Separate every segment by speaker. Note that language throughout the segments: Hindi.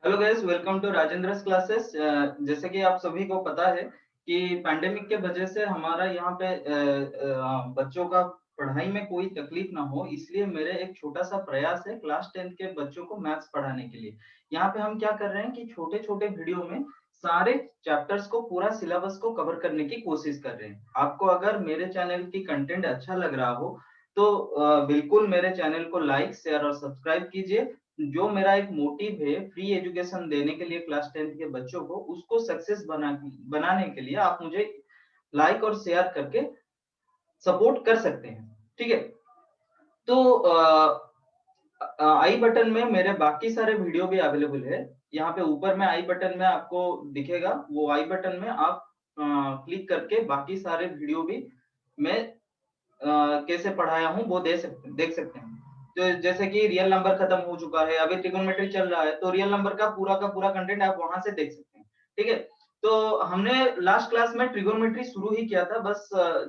Speaker 1: Hello guys, welcome to Rajendra's classes. जैसे कि आप सभी को पता है कि पैंडेमिक के वजह से हमारा यहाँ पे बच्चों का पढ़ाई में कोई तकलीफ ना हो, इसलिए मेरे एक छोटा सा प्रयास है क्लास 10th के बच्चों को मैथ्स पढ़ाने के लिए। यहाँ पे हम क्या कर रहे हैं कि छोटे छोटे वीडियो में सारे चैप्टर्स को, पूरा सिलेबस को कवर करने की कोशिश कर रहे हैं। आपको अगर मेरे चैनल की कंटेंट अच्छा लग रहा हो तो बिल्कुल मेरे चैनल को लाइक, शेयर और सब्सक्राइब कीजिए। जो मेरा एक मोटिव है फ्री एजुकेशन देने के लिए क्लास 10th के बच्चों को, उसको सक्सेस बनाने के लिए आप मुझे लाइक और शेयर करके सपोर्ट कर सकते हैं। ठीक है, तो आई बटन में मेरे बाकी सारे वीडियो भी अवेलेबल है। यहाँ पे ऊपर में आई बटन में आपको दिखेगा, वो आई बटन में आप क्लिक करके बाकी सारे वीडियो भी मैं कैसे पढ़ाया हूँ वो देख सकते हैं। तो जैसे कि रियल नंबर खत्म हो चुका है, अभी ट्रिगोनोमेट्री चल रहा है, तो रियल नंबर का पूरा कंटेंट आप वहां से देख सकते हैं। ठीक है, तो हमने लास्ट क्लास में ट्रिगोनोमेट्री शुरू ही किया था, बस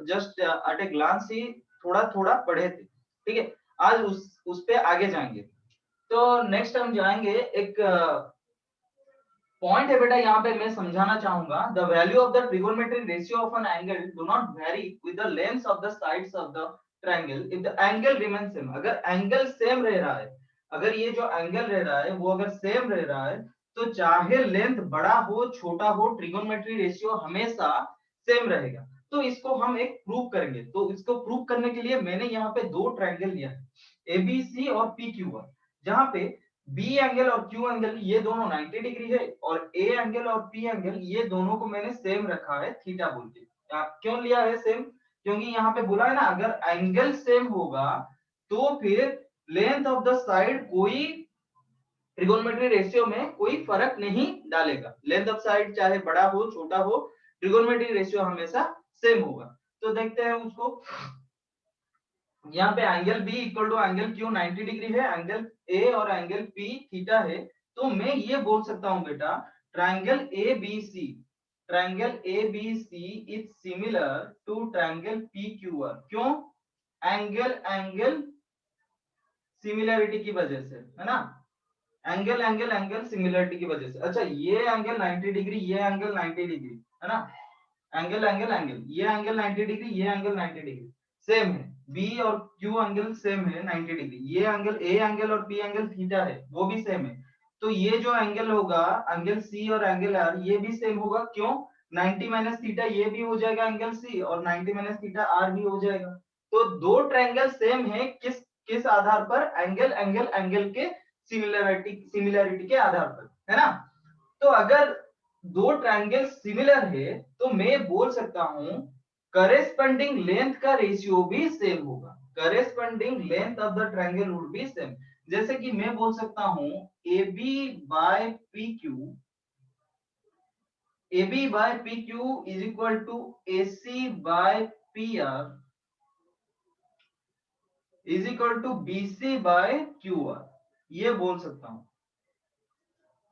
Speaker 1: जस्ट एट ए ग्लांस ही थोड़ा थोड़ा पढ़े थे। ठीक है, आज उस पे आगे जाएंगे। तो नेक्स्ट हम जाएंगे, एक पॉइंट है बेटा, यहाँ पे मैं समझाना चाहूंगा। The value of the trigonometric ratio of an angle do not very with the length of the sides of the triangle if the angle remain same. अगर एंगल सेम रह रहा है, अगर ये जो एंगल रह रहा है वो अगर सेम रह रहा है, तो चाहे लेंथ बड़ा हो छोटा हो, ट्रिगोनोमेट्री रेशियो हमेशा सेम रहेगा। तो इसको हम एक प्रूव करेंगे। तो इसको प्रूव करने के लिए मैंने यहाँ पे दो ट्रायंगल लिया है, एबीसी और पीक्यूआर, जहां पे बी एंगल और क्यू एंगल ये दोनों 90 डिग्री है, और ए एंगल और पी एंगल ये दोनों को मैंने सेम रखा है थीटा बोल के। क्यों लिया है सेम? क्योंकि यहाँ पे बोला है ना, अगर एंगल सेम होगा तो फिर लेंथ ऑफ द साइड कोई ट्रिगोनोमेट्री रेशियो में कोई फर्क नहीं डालेगा। लेंथ ऑफ साइड चाहे बड़ा हो छोटा हो, ट्रिगोनोमेट्री रेशियो हमेशा सेम होगा। तो देखते हैं उसको। यहाँ पे angle B equal to angle Q 90 degree है, एंगल ए और एंगल पी थीटा है। तो मैं ये बोल सकता हूं बेटा, triangle A B C, triangle A B C is similar to triangle P Q R. क्यों? एंगल एंगल सिमिलरिटी की वजह से, है ना। एंगल एंगल एंगल सिमिलरिटी की वजह से। अच्छा, ये एंगल 90 डिग्री, ये एंगल 90 डिग्री, है ना। एंगल एंगल एंगल, ये एंगल 90 डिग्री, ये एंगल 90 डिग्री सेम है। बी और क्यू एंगल सेम है 90 डिग्री। ये एंगल ए एंगल और पी एंगल थीटा है, वो भी सेम है। तो ये जो एंगल होगा, एंगल सी और एंगल आर, ये भी सेम होगा। क्यों? 90 माइनस थीटा ये भी हो जाएगा एंगल सी, और 90 माइनस थीटा आर भी हो जाएगा। तो दो ट्रायंगल सेम है, किस किस आधार पर? एंगल एंगल एंगल के सिमिलरिटी के आधार पर, है ना। तो अगर दो ट्रायंगल सिमिलर है तो मैं बोल सकता हूं करेस्पॉन्डिंग लेंथ का रेशियो भी सेम होगा। Corresponding length of the triangle would be same. जैसे कि मैं बोल सकता हूं A B by P Q, A B by P Q is equal to A C by P R is equal to B C by Q R, ये बोल सकता हूं।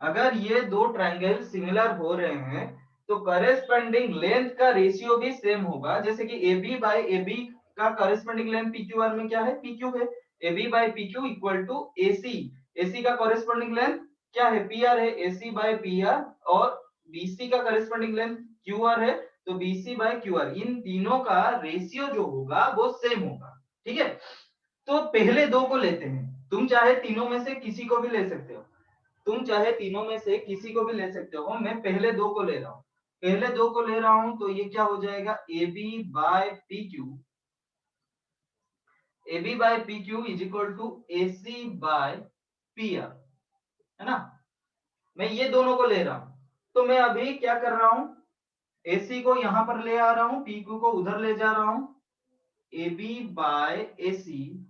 Speaker 1: अगर ये दो ट्रायंगल सिमिलर हो रहे हैं तो करेस्पॉन्डिंग लेंथ का रेशियो भी सेम होगा। जैसे कि A B by A B का corresponding length P Q R में क्या है? पी क्यू है। A B by P Q equal to A C, A C का करेस्पॉन्डिंग लेंथ क्या है? पी आर है। A C by P R, और बी सी का करेस्पॉन्डिंग लेंथ क्यू आर है, तो B C by Q R, इन तीनों का रेशियो जो होगा वो सेम होगा। ठीक है, तो पहले दो को लेते हैं। तुम चाहे तीनों में से किसी को भी ले सकते हो, तुम चाहे तीनों में से किसी को भी ले सकते हो। मैं पहले दो को ले रहा हूं, पहले दो को ले रहा हूं, तो ये क्या हो जाएगा? A B by P Q, A B by P Q is equal to A C by P R, है ना। मैं ये दोनों को ले रहा हूं, तो मैं अभी क्या कर रहा हूं? ए सी को यहां पर ले आ रहा हूं, पी क्यू को उधर ले जा रहा हूं। A B by A C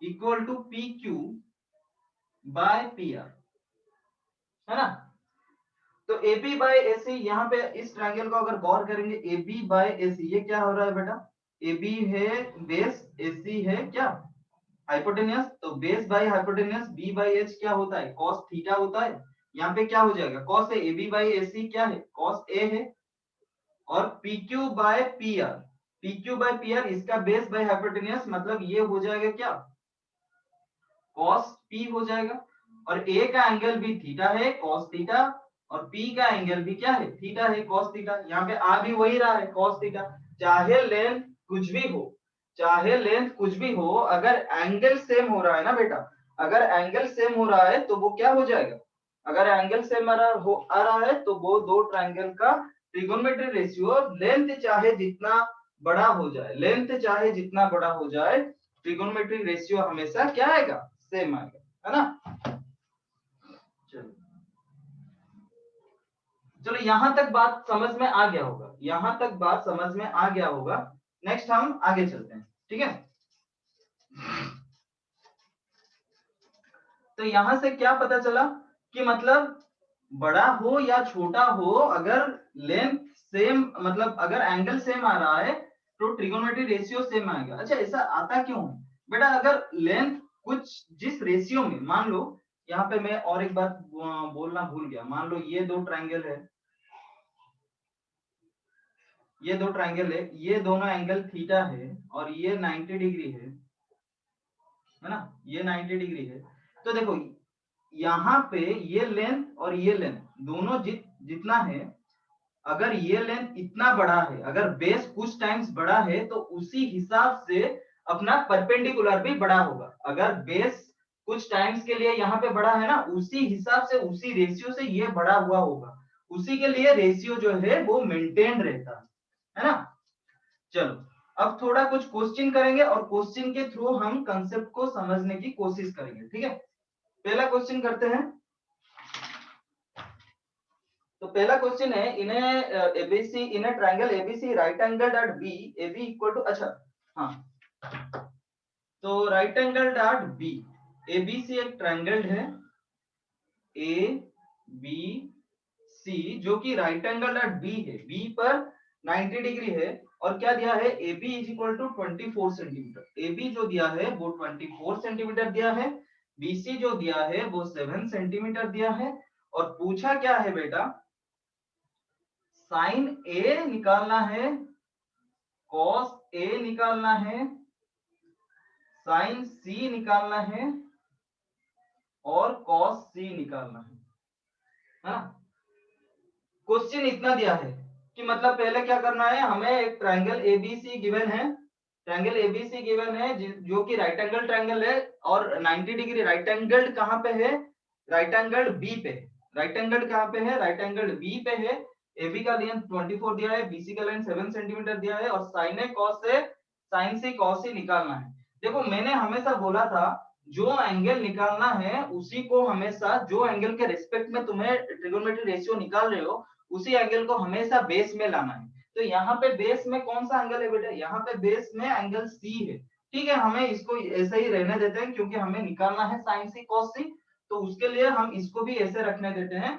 Speaker 1: equal to P Q by P R, है ना। तो ए बी बाय ए सी, यहाँ पे इस ट्रायंगल को अगर गौर करेंगे, ए बी बाय ए सी, ये क्या हो रहा है बेटा? ए बी है बेस, ए सी है क्या? हाइपोटेनियस। तो base by hypotenuse, B by H क्या होता है? कॉस थीटा होता है। यहाँ पे क्या हो जाएगा? Cos A B by A सी क्या है? कॉस ए है। और P Q by P are, P Q by P are, इसका बेस बाय हाइपोटेनियस, मतलब ये हो जाएगा क्या? कॉस पी हो जाएगा। और ए का एंगल भी थीटा है कॉस थीटा, और पी का एंगल भी क्या है थीटा है कॉस थीटा। यहाँ पे आ भी वही रहा है कॉस थीटा। चाहे लेंथ कुछ भी हो, चाहे लेंथ कुछ भी हो, अगर एंगल सेम हो रहा है ना बेटा, अगर एंगल सेम हो रहा है तो वो क्या हो जाएगा, अगर एंगल सेम आ रहा है तो वो दो ट्रायंगल का ट्रिगोनोमेट्री रेशियो, लेंथ चाहे जितना बड़ा हो जाए, लेंथ चाहे जितना बड़ा हो जाए, ट्रिगोनोमेट्री रेशियो हमेशा क्या आएगा, सेम आएगा, है ना। चलो चलो यहां तक बात समझ में आ गया होगा, यहां तक बात समझ में आ गया होगा। नेक्स्ट हम आगे चलते हैं, ठीक है। तो यहां से क्या पता चला कि मतलब बड़ा हो या छोटा हो, अगर लेंथ सेम, मतलब अगर एंगल सेम आ रहा है तो ट्रिगोनोमेट्री रेशियो सेम आएगा। अच्छा ऐसा आता क्यों है बेटा, अगर लेंथ कुछ जिस रेशियो में, मान लो यहाँ पे मैं और एक बात बोलना भूल गया, मान लो ये दो ट्रायंगल है, ये दो ट्रायंगल है, ये दोनों एंगल थीटा है और ये 90 डिग्री है ना, ये 90 डिग्री है। तो देखो यहाँ पे ये लेंथ और ये लेंथ दोनों जितना है, अगर ये लेंथ इतना बड़ा है, अगर बेस कुछ टाइम्स बड़ा है तो उसी हिसाब से अपना परपेंडिकुलर भी बड़ा होगा। अगर बेस कुछ टाइम्स के लिए यहाँ पे बड़ा है ना, उसी हिसाब से उसी रेशियो से ये बड़ा हुआ होगा, उसी के लिए रेशियो जो है वो मेंटेन रहता है ना। चलो अब थोड़ा कुछ क्वेश्चन करेंगे और क्वेश्चन के थ्रू हम कंसेप्ट को समझने की कोशिश करेंगे, ठीक है। पहला क्वेश्चन करते हैं। तो पहला क्वेश्चन है, इन्हें एबीसी, इन्हें triangle ABC right angle at B, AB equal to, अच्छा हाँ, तो right angle at B, ABC एक ट्रायंगल है ए बी सी, जो कि राइट एंगल एट बी है, बी पर 90 डिग्री है, और क्या दिया है, AB is equal to 24 centimetre. AB जो दिया है वो 24 सेंटीमीटर दिया है, BC जो दिया है वो 7 सेंटीमीटर दिया है, और पूछा क्या है बेटा, साइन A निकालना है, कॉस A निकालना है, साइन C निकालना है, और कॉस C निकालना है ना। क्वेश्चन इतना दिया है कि मतलब पहले क्या करना है, हमें एक ट्रायंगल एबीसी गिवन है, ट्रायंगल एबीसी गिवन है जो कि राइट एंगल ट्रायंगल है, और 90 डिग्री राइट एंगल कहां पे है, राइट एंगल बी पे, राइट एंगल कहां पे है, राइट एंगल बी पे है। एबी का लेंथ 24 दिया है, बीसी का लेंथ 7 सेंटीमीटर दिया है, और साइन ए कॉस से, साइन सी कॉस सी निकालना है। देखो मैंने हमेशा बोला था जो एंगल निकालना है उसी को हमेशा, जो एंगल के रिस्पेक्ट में तुम्हें ट्रिगोनोमेट्री रेशियो निकाल रहे हो, उसी एंगल को हमेशा बेस में लाना है। तो यहाँ पे बेस में कौन सा एंगल है बेटा, यहाँ पे बेस में एंगल सी है, ठीक है। हमें इसको ऐसे ही रहने देते हैं क्योंकि हमें निकालना है साइन सी कॉस सी, तो उसके लिए हम इसको भी ऐसे रखने देते हैं।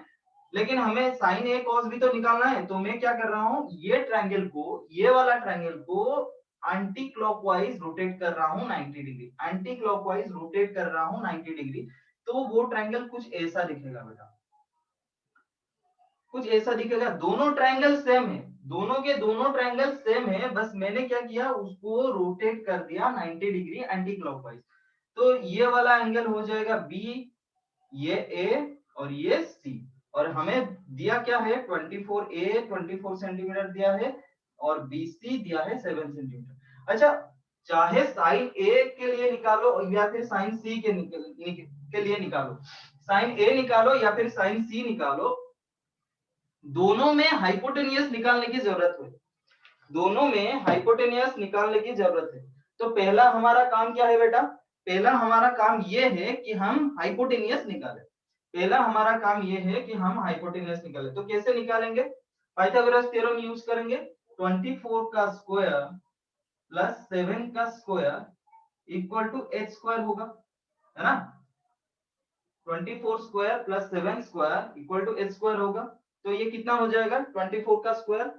Speaker 1: लेकिन हमें साइन ए कॉस भी तो निकालना है, तो मैं क्या कर रहा हूँ, ये ट्रायंगल को, ये वाला ट्रायंगल को एंटी क्लॉकवाइज रोटेट कर रहा हूँ 90 डिग्री, एंटी क्लॉकवाइज रोटेट कर रहा हूँ 90 डिग्री। तो वो ट्रायंगल कुछ ऐसा दिखेगा बेटा, कुछ ऐसा दिखेगा। दोनों ट्रायंगल सेम है, दोनों के दोनों ट्रायंगल सेम है, बस मैंने क्या किया, उसको रोटेट कर दिया 90 डिग्री एंटी क्लॉकवाइज। तो ये वाला एंगल हो जाएगा बी, ये ए और ये सी, और हमें दिया क्या है 24A 24 सेंटीमीटर दिया है, और BC दिया है 7 सेंटीमीटर। अच्छा चाहे साइन ए के लिए निकालो या फिर साइन सी के लिए निकालो, साइन ए निकालो या फिर साइन सी निकालो, दोनों में हाइपोटेनियस निकालने की जरूरत है, दोनों में हाइपोटेनियस निकालने की जरूरत है। तो पहला हमारा काम क्या है बेटा, पहला हमारा काम ये है कि हम हाइपोटेनियस निकालें, पहला हमारा काम ये है कि हम हाइपोटेनियस निकालें। तो कैसे निकालेंगे, पाइथागोरस थ्योरम यूज करेंगे। 24 का स्क्वायर प्लस 7 का square equal to h square होगा, है ना। 24 square plus 7 square equal to h square होगा। तो ये कितना हो जाएगा 24 का स्क्वायर,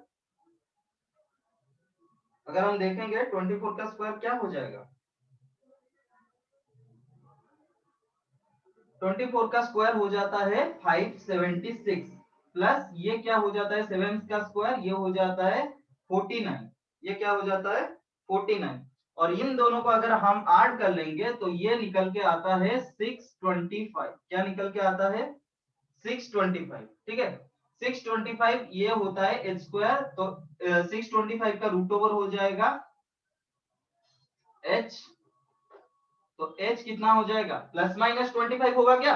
Speaker 1: अगर हम देखेंगे 24 का स्क्वायर क्या हो जाएगा, 24 का स्क्वायर हो जाता है 576, प्लस ये क्या हो जाता है 7 का स्क्वायर, ये हो जाता है 49, ये क्या हो जाता है 49। और इन दोनों को अगर हम ऐड कर लेंगे तो ये निकल के आता है 625। क्या निकल के आता है? 625। ठीक है, 625 ये होता है एच स्क्वायर, तो 625 का रूट ओवर हो जाएगा एच, तो एच कितना हो जाएगा? प्लस माइनस 25 होगा क्या?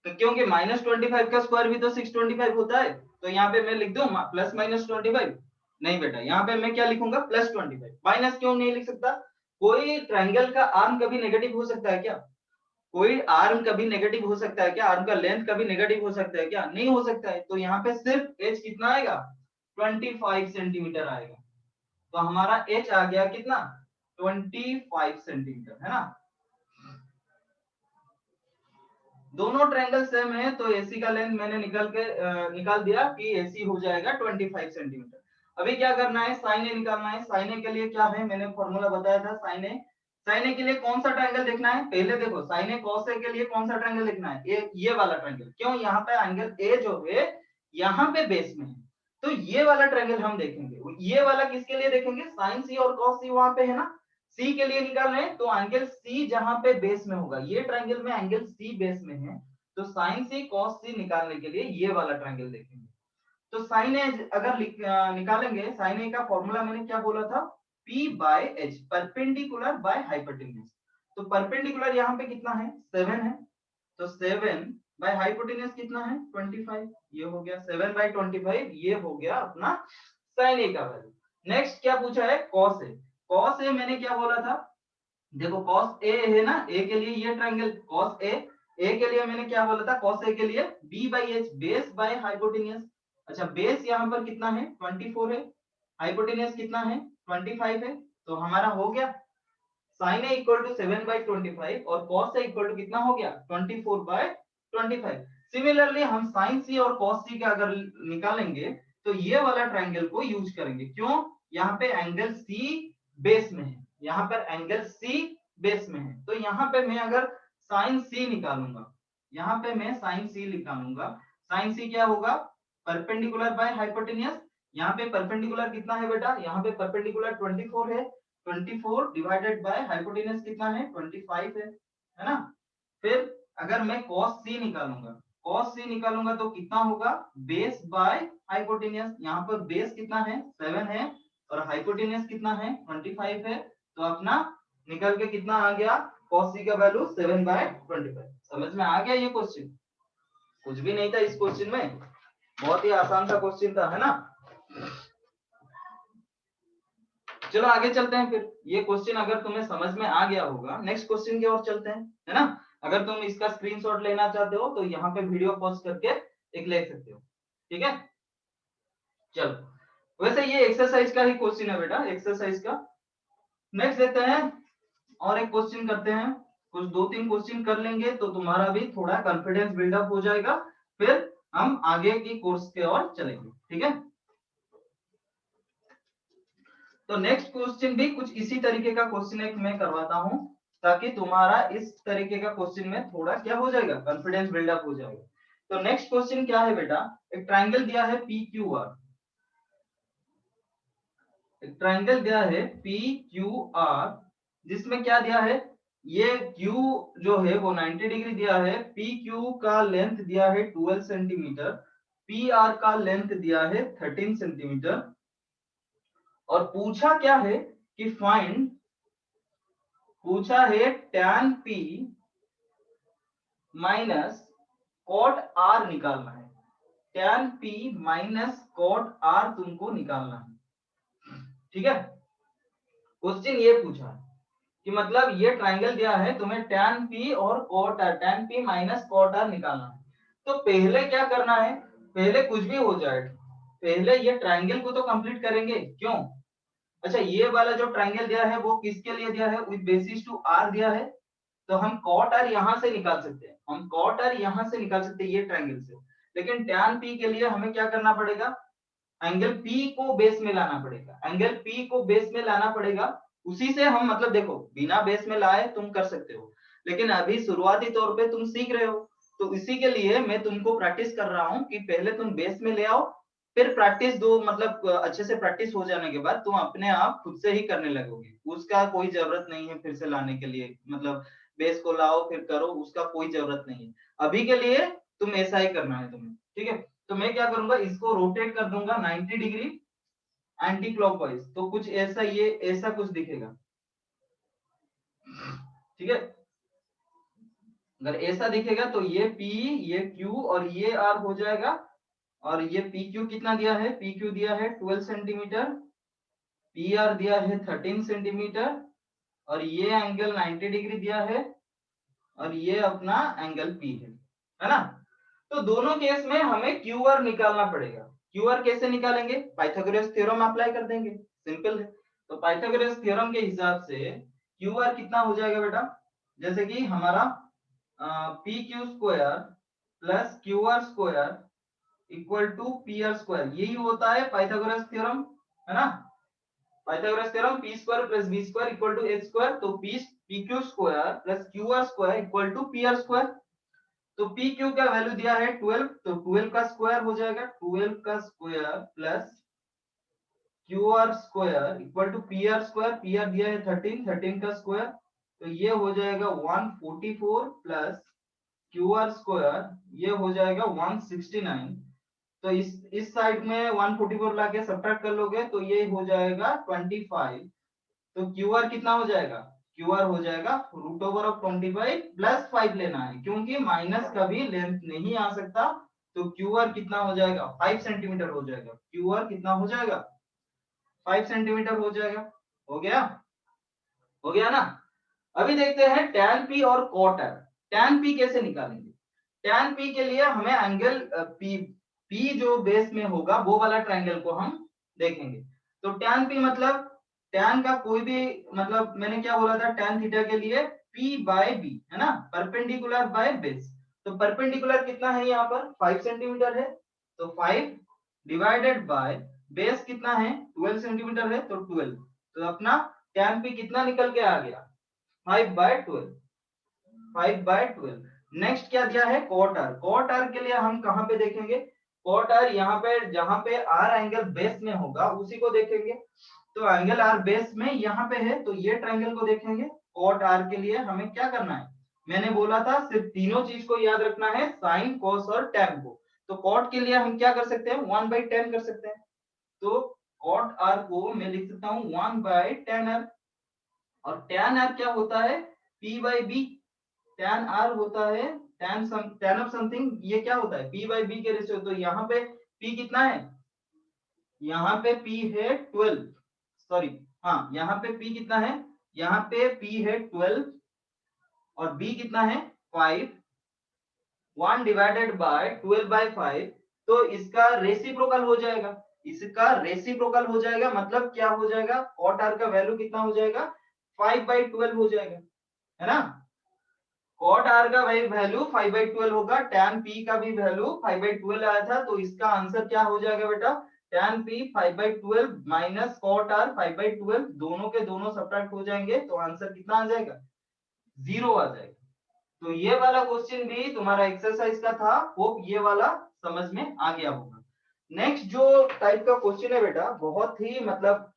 Speaker 1: तो क्योंकि माइनस 25 का स्क्वायर भी तो 625 होता है, तो यहाँ पे मैं लिख दूं प्लस माइनस 25? नहीं बेटा, यहाँ पे मैं क्या लिखूंगा? प्लस 25। माइनस क्यों नहीं लिख सकता? कोई ट्रायंगल का आर्म कभी नेगेटिव हो सकता है क्या? कोई आर्म कभी नेगेटिव हो सकता है क्या? आर्म का लेंथ कभी नेगेटिव हो सकता है क्या? नहीं हो सकता है। तो यहाँ पे सिर्फ एच कितना आएगा? 25 सेंटीमीटर आएगा। तो हमारा एच आ गया कितना? 25 सेंटीमीटर, है ना। दोनों ट्रायंगल सेम है, तो एसी का लेंथ मैंने निकाल दिया कि एसी हो जाएगा 25 सेंटीमीटर। अभी क्या करना है? साइन ए निकालना है। साइन ए के लिए क्या है? मैंने फॉर्मूला बताया था। साइन ए के लिए कौन सा ट्रायंगल देखना है? पहले देखो, साइन ए कॉस ए के लिए कौन सा ट्रायंगल देखना है? ये वाला ट्रायंगल। क्यों? यहाँ पे एंगल ए जो है यहाँ पे बेस में है, तो ये वाला ट्रायंगल हम देखेंगे। ये वाला किसके लिए देखेंगे? साइन सी और कॉस सी वहां पे है ना, सी के लिए निकाल रहे हैं, तो एंगल सी जहां पे बेस में होगा, ये ट्रायंगल में एंगल सी बेस में है, तो साइन सी कॉस सी निकालने के लिए ये वाला ट्रायंगल देखेंगे। तो साइन ए अगर निकालेंगे, साइन ए का फॉर्मूला मैंने क्या बोला था? P by H, perpendicular by hypotenuse. तो परपेंडिकुलर यहाँ पे कितना है? 7 है, तो 7 बाय हाइपोटेन्यूज कितना है? 25। ये हो गया 7 बाय 25, ये हो गया अपना साइन ए का वैल्यू। नेक्स्ट क्या पूछा है? Cos A. कॉस ए मैंने क्या बोला था? देखो कॉस ए है ना, ए के लिए ये ट्रायंगल कॉस ए के लिए मैंने क्या बोला था? कॉस ए के लिए b by H, base by hypotenuse. अच्छा, बेस यहाँ पर कितना है? 24 है, हाइपोटेन्यूज कितना है? 25 है, तो हमारा हो गया sine A equal to 7 by 25 और कॉस ए इक्वल टू कितना हो गया? 24 बाय 25। सिमिलरली हम साइन सी और कॉस सी का अगर निकालेंगे तो ये वाला ट्रायंगल को यूज करेंगे। क्यों? यहाँ पे एंगल सी बेस में है, यहाँ पर एंगल सी बेस में है, तो यहाँ पे मैं अगर साइन सी निकालूंगा, यहाँ पे मैं साइन सी निकालूंगा, साइन सी क्या होगा? Perpendicular by hypotenuse. यहाँ पे परपेंडिकुलर कितना है बेटा? यहाँ पे परपेंडिकुलर 24 है, 24 डिवाइडेड बाय हाइपोटेन्यूज कितना है? 25 है ना। फिर अगर मैं cos c निकालूंगा, cos c निकालूंगा तो कितना होगा? Base by hypotenuse. यहाँ पर बेस कितना है? 7 है, और हाइपोटेन्यूज कितना है? 25 है, तो अपना निकल के कितना आ गया? cos c का वैल्यू 7 बाय 25। समझ में आ गया ये क्वेश्चन? कुछ भी नहीं था इस क्वेश्चन में, बहुत ही आसान सा क्वेश्चन था, है ना। चलो आगे चलते हैं। फिर ये क्वेश्चन अगर तुम्हें समझ में आ गया होगा, नेक्स्ट क्वेश्चन की ओर चलते हैं, है ना। अगर तुम इसका स्क्रीनशॉट लेना चाहते हो तो यहाँ पे वीडियो पॉज करके एक ले सकते हो, ठीक है। चलो, वैसे ये एक्सरसाइज का ही क्वेश्चन है बेटा, एक्सरसाइज का। नेक्स्ट देखते हैं, और एक क्वेश्चन करते हैं। कुछ 2-3 क्वेश्चन कर लेंगे तो तुम्हारा भी थोड़ा कॉन्फिडेंस बिल्डअप हो जाएगा, फिर हम आगे की कोर्स के ओर चलेंगे, ठीक है। तो नेक्स्ट क्वेश्चन भी कुछ इसी तरीके का क्वेश्चन एक मैं करवाता हूं, ताकि तुम्हारा इस तरीके का क्वेश्चन में थोड़ा क्या हो जाएगा? कॉन्फिडेंस बिल्डअप हो जाएगा। तो नेक्स्ट क्वेश्चन क्या है बेटा? एक ट्रायंगल दिया है पी क्यू आर, एक ट्रायंगल दिया है पी क्यू आर, जिसमें क्या दिया है? ये Q जो है वो 90 डिग्री दिया है, PQ का लेंथ दिया है 12 सेंटीमीटर, PR का लेंथ दिया है 13 सेंटीमीटर, और पूछा क्या है कि फाइंड, पूछा है tan P minus cot R निकालना है। tan P minus cot R तुमको निकालना है, ठीक है। क्वेश्चन ये पूछा है कि मतलब ये ट्रायंगल दिया है, तुम्हें tan P और cot R, tan P minus cot R निकालना है। तो पहले क्या करना है? पहले कुछ भी हो जाए, पहले ये ट्रायंगल को तो कंप्लीट करेंगे। क्यों? अच्छा, ये वाला जो ट्रायंगल दिया है वो किसके लिए दिया है? विद बेसिस टू R दिया है, तो हम कॉट आर यहां से निकाल सकते हैं, हम कॉट आर यहां से निकाल सकते हैं ये ट्रायंगल से। लेकिन tan P के लिए हमें क्या करना पड़ेगा? एंगल P को बेस में लाना पड़ेगा, एंगल P को बेस में लाना पड़ेगा। उसी से हम मतलब देखो, बिना बेस में लाए तुम कर सकते हो, लेकिन अभी शुरुआती तौर पे तुम सीख रहे हो, तो इसी के लिए मैं तुमको प्रैक्टिस कर रहा हूं कि पहले तुम बेस में ले आओ, फिर प्रैक्टिस दो, मतलब अच्छे से प्रैक्टिस हो जाने के बाद तुम अपने आप खुद से ही करने लगोगे, उसका कोई जरूरत नहीं है फिर से लाने के लिए, मतलब बेस को लाओ फिर करो, उसका कोई जरूरत नहीं है। अभी के लिए तुम ऐसा ही करना है तुम्हें, ठीक है। तो मैं क्या करूंगा, इसको रोटेट कर दूंगा 90 डिग्री एंटी क्लॉकवाइज, तो कुछ ऐसा, ये ऐसा कुछ दिखेगा, ठीक है। अगर ऐसा दिखेगा तो ये P, ये Q और ये R हो जाएगा। और ये PQ कितना दिया है, PQ दिया है 12 सेंटीमीटर, PR दिया है 13 सेंटीमीटर, और ये एंगल 90 डिग्री दिया है, और ये अपना एंगल P है ना। तो दोनों केस में हमें QR निकालना पड़ेगा। QR कैसे निकालेंगे, पाइथागोरस थ्योरम अप्लाई कर देंगे, सिंपल है। तो पाइथागोरस थ्योरम के हिसाब से QR कितना हो जाएगा बेटा, जैसे कि हमारा PQ square plus QR square equal to PR square, यही होता है पाइथागोरस थ्योरम, है ना। Pythagoras theorem p square plus b square equal to h square, तो pq square plus qr square equal to pr square. तो pq का वैल्यू दिया है 12, तो 12 का स्क्वायर हो जाएगा 12 का square plus qr square equal to pr square, pr दिया है 13, 13 का स्क्वायर, तो ये हो जाएगा 144 प्लस qr स्क्वायर, ये हो जाएगा 169। तो इस साइड में 144 लाके सब्ट्रैक्ट कर लोगे तो ये हो जाएगा 25। तो QR कितना हो जाएगा, QR हो जाएगा रूट ओवर ऑफ 25 प्लस 5 लेना है, क्योंकि माइनस कभी लेंथ नहीं आ सकता। तो QR कितना हो जाएगा, 5 सेंटीमीटर हो जाएगा। QR कितना हो जाएगा, 5 सेंटीमीटर हो जाएगा। हो गया, हो गया ना। अभी देखते हैं tan P और cot R। tan P कैसे निकालेंगे, tan P के लिए हमें एंगल P जो बेस में होगा वो वाला ट्रायंगल को हम देखेंगे। तो tan P मतलब tan का कोई भी, मतलब मैंने क्या बोला था, tan थीटा के लिए P बाय B है ना, परपेंडिकुलर बाय बेस। तो परपेंडिकुलर कितना है यहाँ पर 5 सेंटीमीटर है, तो 5 डिवाइडेड बाय बेस कितना है 12 सेंटीमीटर है, तो 12। तो अपना tan P कितना निकल के आ गया 5/12, 5/12। नेक्स्ट क्या दिया है cot R। cot R के लिए हम कहां पे देखेंगे, cot R यहाँ पे जहां पे R एंगल बेस में होगा उसी को देखेंगे। तो एंगल R बेस में यहाँ पे है, तो ये ट्रायंगल को देखेंगे। cot R के लिए हमें क्या करना है, मैंने बोला था सिर्फ तीनों चीज को याद रखना है, साइन cos और tan को। तो cot के लिए हम क्या कर सकते हैं 1/10 कर सकते हैं। तो cot R को मैं लिख सकता हूँ 1/10 R। और tan R क्या होता है P/B। tan R होता है tan ऑफ समथिंग, ये क्या होता है P/B के रेशियो। तो यहाँ पे P कितना है, यहाँ पे P है 12, सॉरी हाँ यहाँ पे P कितना है, यहाँ पे P है 12 और B कितना है 5, 1 डिवाइडेड बाय 12/5। तो इसका रेसिप्रोकल हो जाएगा, इसका रेसिप्रोकल हो जाएगा, मतलब क्या हो जाएगा cot R का वैल्यू कितना हो जाएगा 5/12 हो जाएगा, है ना। cot R का वही वैल्यू 5/12 होगा, tan P का भी वैल्यू 5/12 आया था, तो इसका आंसर क्या हो जाएगा बेटा, tan P 5/12 minus cot R 5/12, दोनों के दोनों सब्ट्रैक्ट हो जाएंगे, तो आंसर कितना आ जाएगा 0 आ जाएगा। तो ये वाला क्वेश्चन भी तुम्हारा एक्सरसाइज का था, होप ये वाला समझ में आ गया होगा। नेक्स्ट जो टाइप का क्वेश्चन है बेटा, बहुत ही मतलब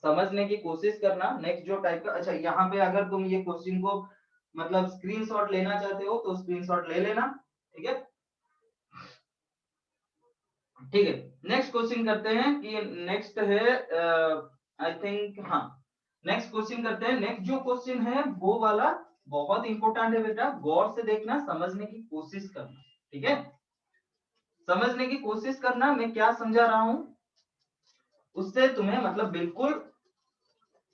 Speaker 1: समझने की कोशिश करना। नेक्स्ट जो टाइप का, अच्छा यहाँ पे अगर तुम ये क्वेश्चन को मतलब स्क्रीनशॉट लेना चाहते हो तो स्क्रीनशॉट ले लेना, ठीक है, ठीक है। नेक्स्ट क्वेश्चन करते हैं कि नेक्स्ट है आई थिंक, हाँ नेक्स्ट क्वेश्चन करते हैं। नेक्स्ट जो क्वेश्चन है वो वाला बहुत इंपॉर्टेंट है बेटा, गौर से देखना, समझने की कोशिश करना, ठीक है, समझने की कोशिश करना मैं क्या समझा रहा हूं, उससे तुम्हें मतलब बिल्कुल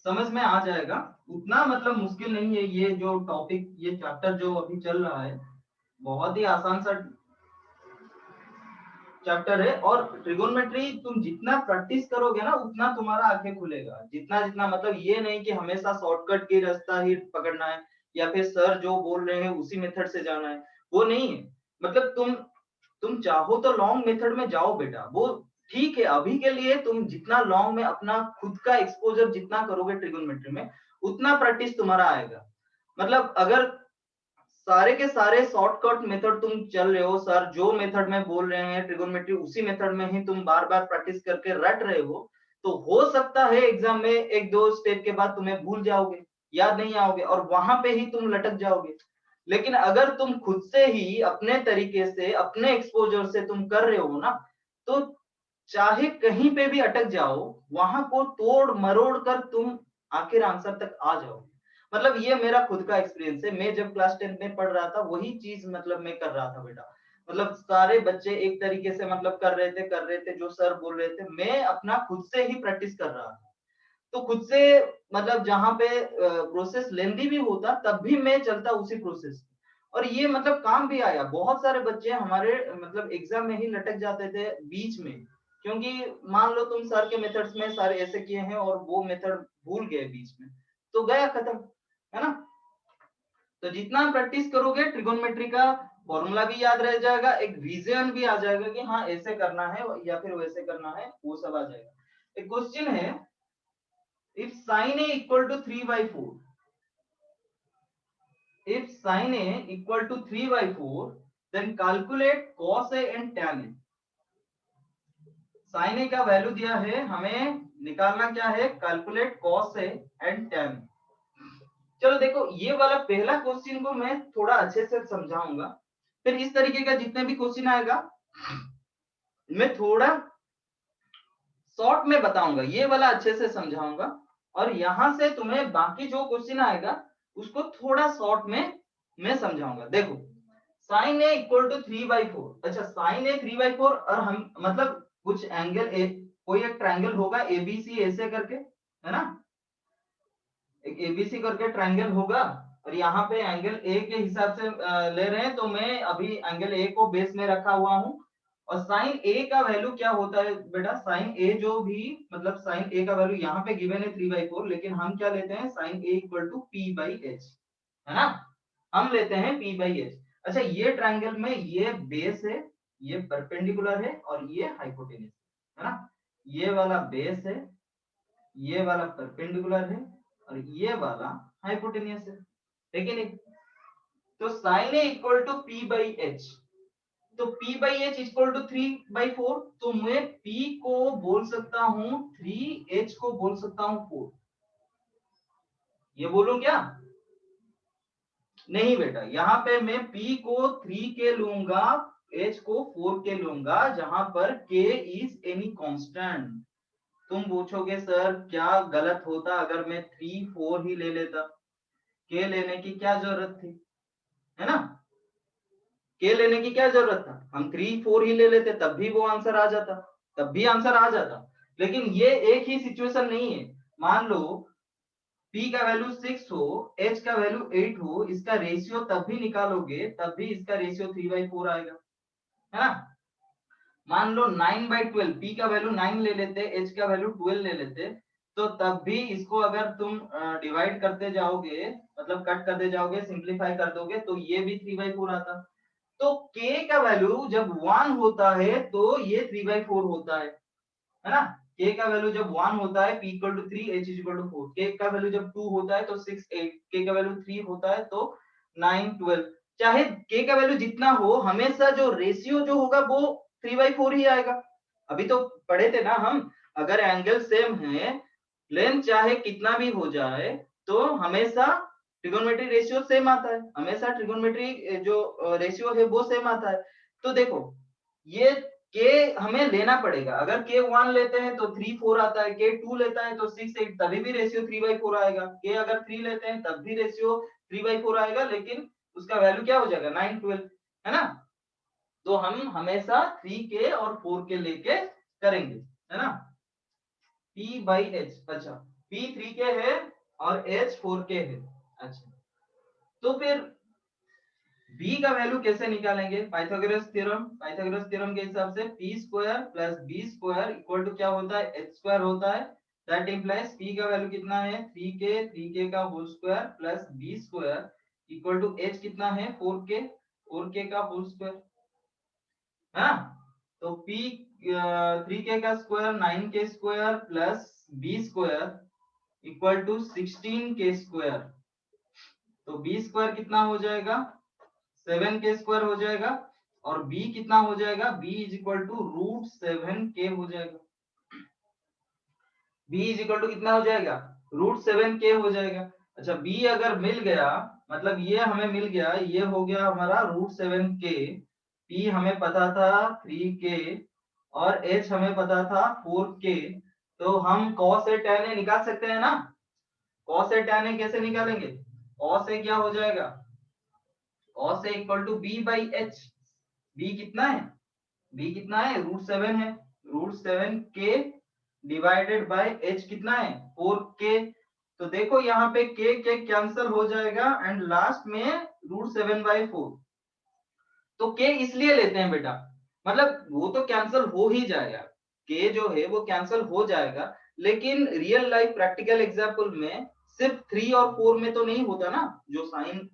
Speaker 1: समझ में आ जाएगा। उतना मतलब मुश्किल नहीं है ये जो टॉपिक, ये चैप्टर जो अभी चल रहा है, बहुत ही आसान सा चैप्टर है। और ट्रिगोनोमेट्री तुम जितना प्रैक्टिस करोगे ना उतना तुम्हारा आंखें खुलेगा, जितना जितना, मतलब ये नहीं कि हमेशा शॉर्टकट की रास्ता ही पकड़ना है या फिर सर जो बोल रहे हैं उसी मेथड से जाना है, वो नहीं है। मतलब तुम चाहो तो लॉन्ग मेथड में जाओ बेटा, वो ठीक है। अभी के लिए तुम जितना लॉन्ग में अपना खुद का एक्सपोजर जितना करोगे ट्रिगोनोमेट्री में, उतना प्रैक्टिस तुम्हारा आएगा। मतलब अगर सारे के सारे शॉर्टकट मेथड तुम चल रहे हो, सर जो मेथड में बोल रहे हैं ट्रिगोनोमेट्री उसी मेथड में ही तुम बार बार प्रैक्टिस करके रट रहे हो, तो हो सकता है एग्जाम में एक दो स्टेप के बाद तुम्हें भूल जाओगे, याद नहीं आओगे और वहां पे ही तुम लटक जाओगे। लेकिन अगर तुम खुद से ही अपने तरीके से अपने एक्सपोजर से तुम कर रहे हो ना, तो चाहे कहीं पे भी अटक जाओ, वहां को तोड़ मरोड़ कर तुम आखिर आंसर तक आ जाओगे। मतलब ये मेरा खुद का एक्सपीरियंस है, मैं जब क्लास 10 में पढ़ रहा था वही चीज मतलब मैं कर रहा था बेटा। मतलब सारे बच्चे एक तरीके से मतलब कर रहे थे जो सर बोल रहे थे, मैं अपना खुद से ही प्रैक्टिस कर रहा था। तो खुद से मतलब जहां पे प्रोसेस लेंदी भी होता तब भी मैं चलता उसी प्रोसेस, और ये मतलब काम भी आया। बहुत सारे बच्चे हमारे मतलब एग्जाम में ही लटक जाते थे बीच में, क्योंकि मान लो तुम सर के मेथड्स में सारे ऐसे किए हैं और वो मेथड भूल गए बीच में, तो गया खत्म, है ना। तो जितना प्रैक्टिस करोगे ट्रिगोनोमेट्री का फॉर्मूला भी याद रह जाएगा, एक विजन भी आ जाएगा कि हाँ ऐसे करना है या फिर वैसे करना है, वो सब आ जाएगा। एक क्वेश्चन है, if sin a equal to 3 by 4, if sin a equal to 3 by 4, then calculate cos a and tan a। sin a का वैल्यू दिया है, हमें निकालना क्या है, calculate cos a and tan a। चलो देखो, ये वाला पहला क्वेश्चन को मैं थोड़ा अच्छे से समझाऊंगा, फिर इस तरीके का जितने भी क्वेश्चन आएगा मैं थोड़ा शॉर्ट में बताऊंगा, ये वाला अच्छे से समझाऊंगा, और यहां से तुम्हें बाकी जो क्वेश्चन आएगा उसको थोड़ा शॉर्ट में मैं समझाऊंगा। देखो, साइन ए इक्वल टू 3/4, अच्छा साइन ए 3/4, और हम मतलब कुछ एंगल ए, कोई एक ट्रायंगल होगा एबीसी ऐसे करके, है ना, एक एबीसी करके ट्रायंगल होगा, और यहाँ पे एंगल ए के हिसाब से ले रहे हैं, तो मैं अभी एंगल ए को बेस में रखा हुआ हूँ। और साइन ए का वैल्यू क्या होता है बेटा, साइन ए जो भी मतलब साइन ए का वैल्यू यहाँ पे गिवन है 3/4, लेकिन हम क्या लेते हैं, sine A equal to P by H, है ना, हम लेते हैं पी बाई एच। अच्छा, ये ट्रायंगल में ये बेस है, ये परपेंडिकुलर है और ये हाइपोटेन्यूस है ना, ये वाला बेस है, ये वाला परपेंडिकुलर है और ये वाला हाइपोटेनियस है कि नहीं। तो sine A equal to P by H, तो p by H equal to 3/4, तो मैं p को बोल सकता हूं 3, h को बोल सकता हूं 4। ये बोलूं क्या, नहीं बेटा, यहाँ पे मैं p को 3 के लूंगा, h को 4 के लूंगा, जहां पर k इज एनी कांस्टेंट। तुम पूछोगे सर क्या गलत होता अगर मैं 3, 4 ही ले लेता, के लेने की क्या जरूरत थी, है ना, के लेने की क्या जरूरत था, हम 3, 4 ही ले लेते, तब भी वो आंसर आ जाता, तब भी आंसर आ जाता। लेकिन ये एक ही सिचुएशन नहीं है, मान लो p का वैल्यू 6 हो, h का वैल्यू 8 हो, इसका रेशियो तब भी निकालोगे, तब भी इसका रेशियो 3/4 आएगा, है ना। मान लो 9/12, p का वैल्यू 9 ले लेते, h का वैल्यू 12 ले लेते, तो तब भी इसको अगर तुम डिवाइड करते जाओगे, मतलब कट करते जाओगे, सिंप्लीफाई कर दोगे, तो ये भी 3/4 आता। तो k का वैल्यू जब 1 होता है तो ये 3/4 होता है ना। k का वैल्यू जब 1 होता है, p equal to 3, h equal to 4, k का वैल्यू जब 2 होता है तो 6, 8, k का वैल्यू 3 होता है तो 9, 12। चाहे k का वैल्यू जितना हो, हमेशा जो रेशियो जो होगा वो 3/4 ही आएगा। अभी तो पढ़े थे ना हम, अगर एंगल सेम है, लेंथ चाहे कितना भी हो जाए, तो हमेशा ट्रिगोनोमेट्री रेशियो सेम आता है, हमेशा ट्रिगोनोमेट्री जो रेशियो है वो सेम आता है। तो देखो, ये के हमें लेना पड़ेगा, अगर के 1 लेते हैं तो 3, 4 आता है, के 2 लेता है तो 6, 8, तभी भी रेशियो 3/4 आएगा, के अगर 3 लेते हैं तब भी रेशियो 3/4 आएगा, लेकिन उसका वैल्यू क्या हो जाएगा, 9, 12, है ना। तो हम हमेशा 3 के और 4 के लेके करेंगे, है ना। p बाई एच, अच्छा p 3 के है और h 4 के है। अच्छा, तो फिर b का वैल्यू कैसे निकालेंगे, पाइथागोरस थ्योरम के हिसाब से p square plus b square equal to क्या होता है, h स्क्वायर होता है। दैट इंप्लाइज p का वैल्यू कितना है, 3k का whole square plus b square equal to h कितना है, 4k का होल स्क्वायर, है ना। तो p 3k का square 9k square plus b square equal to 16k square, तो b स्क्वायर कितना हो जाएगा, 7k² हो जाएगा, और b कितना हो जाएगा, b is equal to √7k हो जाएगा। b इज इक्वल टू कितना हो जाएगा, √7k हो जाएगा। अच्छा b अगर मिल गया, मतलब ये हमें मिल गया, ये हो गया हमारा √7k, p हमें पता था 3k, और h हमें पता था 4k। तो हम cos a tan a निकाल सकते हैं ना। cos a tan a कैसे निकालेंगे, cos a क्या हो जाएगा, cos a equal to b by h। b कितना है, b कितना है, √7 है, √7k डिवाइडेड बाय h कितना है, 4k। तो देखो यहाँ पे k कैंसिल हो जाएगा, एंड लास्ट में √7/4। तो k इसलिए लेते हैं बेटा, मतलब वो तो कैंसिल हो ही जाएगा, k जो है वो कैंसिल हो जाएगा, लेकिन रियल लाइफ प्रैक्टिकल एग्जाम्पल में सिर्फ 3 और 4 में तो नहीं होता ना, जो साइन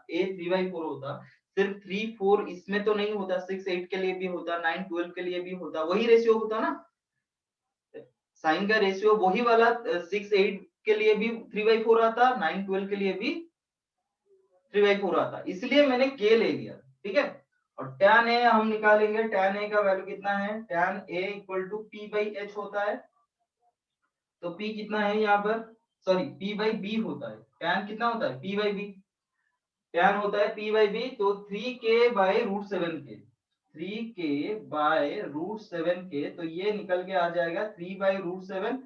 Speaker 1: a 3/4 होता, सिर्फ 3 4 इसमें तो नहीं होता, 6 8 के लिए भी होता, 9 12 के लिए भी होता, वही रेशियो होता ना। साइन का रेशियो वही वाला 6 8 के लिए भी 3/4 आता, 9 12 के लिए भी 3/4 आता, इसलिए मैंने k ले लिया, ठीक है। और tan a हम निकालेंगे, tan a का वैल्यू कितना है, tan a equal to p/h होता है। तो p कितना है यहाँ पर, सॉरी p/b होता है, tan कितना होता है, p/b, tan होता है p/b, तो 3k/√7k, 3k/√7k, तो ये निकल के आ जाएगा 3/√7।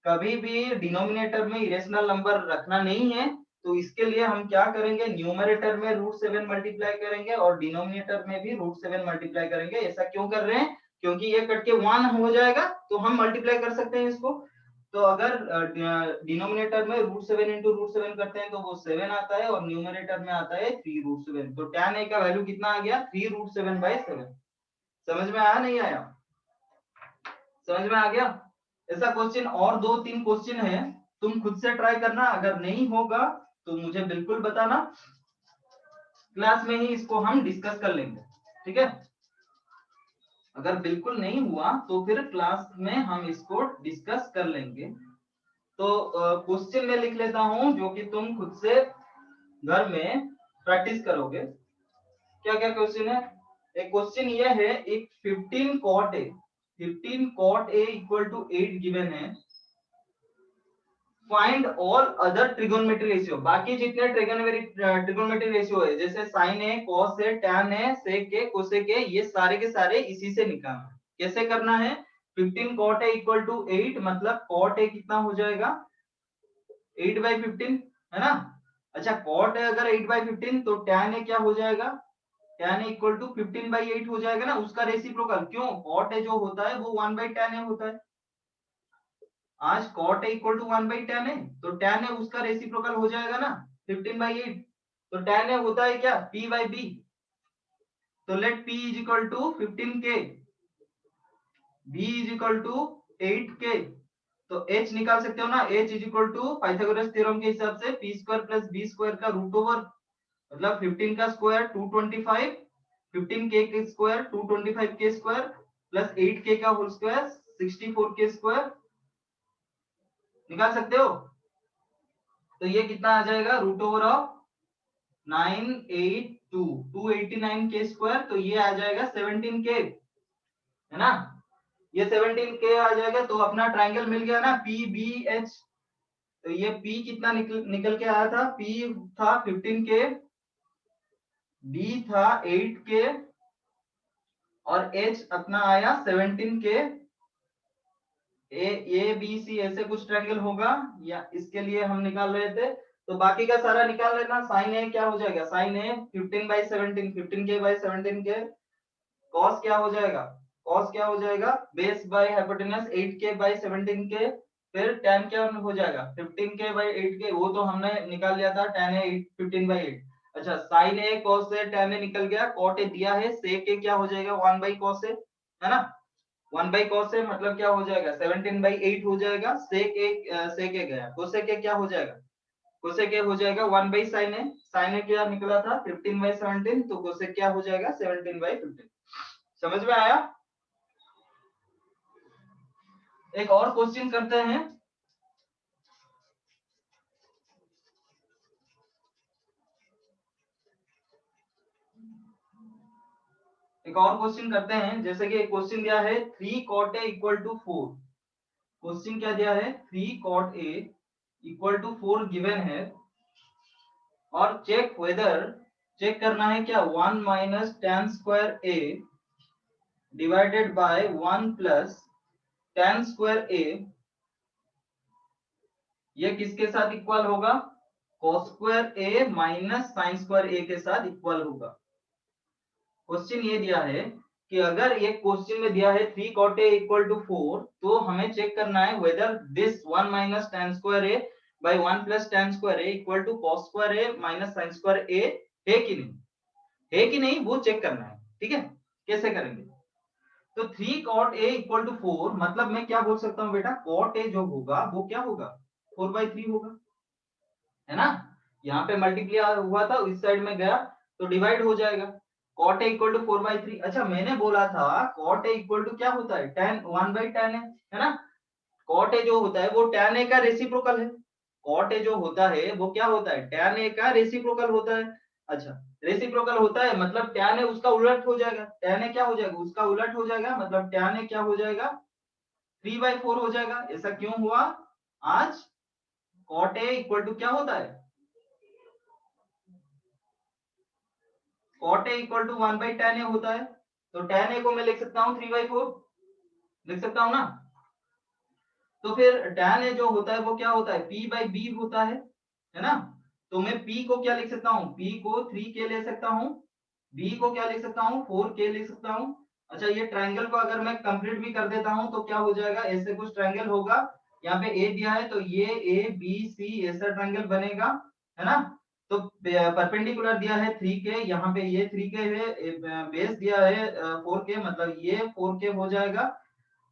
Speaker 1: कभी भी डिनोमिनेटर में इरेशनल नंबर रखना नहीं है, तो इसके लिए हम क्या करेंगे, न्यूमरेटर में √7 मल्टीप्लाई करेंगे और डिनोमिनेटर में भी √7 मल्टीप्लाई करेंगे। ऐसा क्यों कर रहे हैं, क्योंकि ये कट के 1 हो जाएगा, तो हम मल्टीप्लाई कर सकते हैं इसको। तो अगर डिनोमिनेटर में √7 इंटू √7 करते हैं तो वो 7 आता है, और न्यूमरेटर में आता है 3√7। तो tan a का वैल्यू कितना आ गया, 3√7/7। समझ में आया नहीं आया, समझ में आ गया। ऐसा क्वेश्चन और 2 3 क्वेश्चन है, तुम खुद से ट्राई करना, अगर नहीं होगा तो मुझे बिल्कुल बताना, क्लास में ही इसको हम डिस्कस कर लेंगे, ठीक है। अगर बिल्कुल नहीं हुआ तो फिर क्लास में हम इसको डिस्कस कर लेंगे। तो क्वेश्चन में लिख लेता हूं, जो कि तुम खुद से घर में प्रैक्टिस करोगे। क्या क्या क्वेश्चन है, एक क्वेश्चन ये है, एक 15 cot a equal to 8 given है, find all other trigonometry ratio, बाकी जितने ट्रिगोनोमेट्री रेशियो है, जैसे sine A, cos A, tan A, sec A, cosec A, ये सारे के सारे इसी से निकालना है। कैसे करना है, 15 cot a इक्वल टू 8, मतलब cot a कितना हो जाएगा, 8/15, है ना। अच्छा cot a अगर 8/15, तो tan a क्या हो जाएगा, tan a इक्वल टू 15/8 हो जाएगा ना, उसका रेसिप्रोकल। क्यों, cot a जो होता है वो 1/tan a होता है। आज cot a equal to 1/tan a, तो tan a उसका रेसिप्रोकल हो जाएगा ना, 15/8। तो tan a होता है क्या, p/b। तो let p is equal to 15k, b is equal to 8k। तो h निकाल सकते हो ना, h is equal to Pythagoras theorem के हिसाब से p² प्लस b² का रूट ओवर, मतलब 15 का स्क्वायर 225, 15k के स्क्वायर 225k² प्लस 8k का होल स्क्वायर 64k², निकाल सकते हो। तो ये कितना आ जाएगा, रूट ओवर ऑफ 982 289k², तो ये आ जाएगा 17k, है ना। ये 17k आ जाएगा, तो अपना ट्रायंगल मिल गया ना, PBH। तो ये P कितना निकल के आया था, P था 15k, B था 8k, और H अपना आया 17k। ए बी सी ऐसे कुछ ट्रायंगल होगा, या इसके लिए हम निकाल रहे थे, तो बाकी का सारा निकाल लेना। साइन ए क्या हो जाएगा, साइन ए 15/17, 15k/17k। कॉस क्या हो जाएगा, कॉस क्या हो जाएगा, बेस बाय हाइपोटेनस 8k/17k। फिर tan क्या हो जाएगा, 15k/8k, वो तो हमने निकाल लिया था, tan a 15/8। अच्छा sign A cos A tan ए निकल गया, कॉट ए दिया है, सेक ए क्या हो जाएगा 1/cos ए, है ना। 1/cos ए मतलब क्या हो जाएगा, 17/8 हो जाएगा। सेक ए गया, कोसेक ए क्या हो जाएगा, कोसेक ए हो जाएगा 1/sin ए। sin ए क्या निकला था 15/17, तो कोसेक क्या हो जाएगा 17/15। समझ में आया। एक और क्वेश्चन करते हैं। एक और क्वेश्चन करते हैं, जैसे कि एक क्वेश्चन दिया है 3 cot a equal to 4। Question क्या दिया है, 3 cot a equal to 4 given है, और चेक वेदर, चेक करना है क्या, 1 minus tan square a divided by 1 plus tan square a, ये किसके साथ इक्वल होगा, cos square a minus sin square a के साथ इक्वल होगा। क्वेश्चन ये दिया है कि अगर ये क्वेश्चन में दिया है 3 cot a इक्वल टू 4, तो हमें चेक करना है whether this 1 minus tan square a by 1 plus tan square a equal to cos square a minus sin square a है कि नहीं, है कि नहीं वो चेक करना है। ठीक है, कैसे करेंगे, तो 3 cot a इक्वल टू 4, मतलब मैं क्या बोल सकता हूँ बेटा, cot a जो होगा वो क्या होगा, 4/3 होगा, है ना। यहाँ पे मल्टीप्लाई हुआ था, इस साइड में गया तो डिवाइड हो जाएगा, cot a इक्वल टू 4/3। अच्छा मैंने बोला था cot a इक्वल टू क्या होता है, tan 1/tan है ना। cot a जो होता है वो tan a का रेसिप्रोकल है, cot a जो होता है वो क्या होता है, tan a का रेसिप्रोकल होता है। अच्छा रेसिप्रोकल होता है मतलब tan a उसका उलट हो जाएगा, tan a क्या हो जाएगा, उसका उलट हो जाएगा, मतलब tan a क्या हो जाएगा, 3/4 हो जाएगा। ऐसा क्यों हुआ, आज cot a इक्वल टू क्या होता है, cot a equal to 1/tan a होता है, तो tan a को मैं लिख सकता हूँ 3/4, लिख सकता हूँ ना। तो फिर tan a जो होता है वो क्या होता है, p/b होता है ना। तो मैं p को क्या लिख सकता हूँ, p को 3k ले सकता हूँ, b को क्या लिख सकता हूँ, 4k लिख सकता हूँ। अच्छा ये ट्रायंगल को अगर मैं कंप्लीट भी कर देता हूँ तो क्या हो जाएगा, ऐसे कुछ ट्रायंगल होगा, यहाँ पे a दिया है तो ये a b c ऐसा ट्रायंगल बनेगा, है ना। तो परपेंडिकुलर दिया है 3k, यहाँ पे ये 3k है, बेस दिया है 4k, मतलब ये 4k हो जाएगा।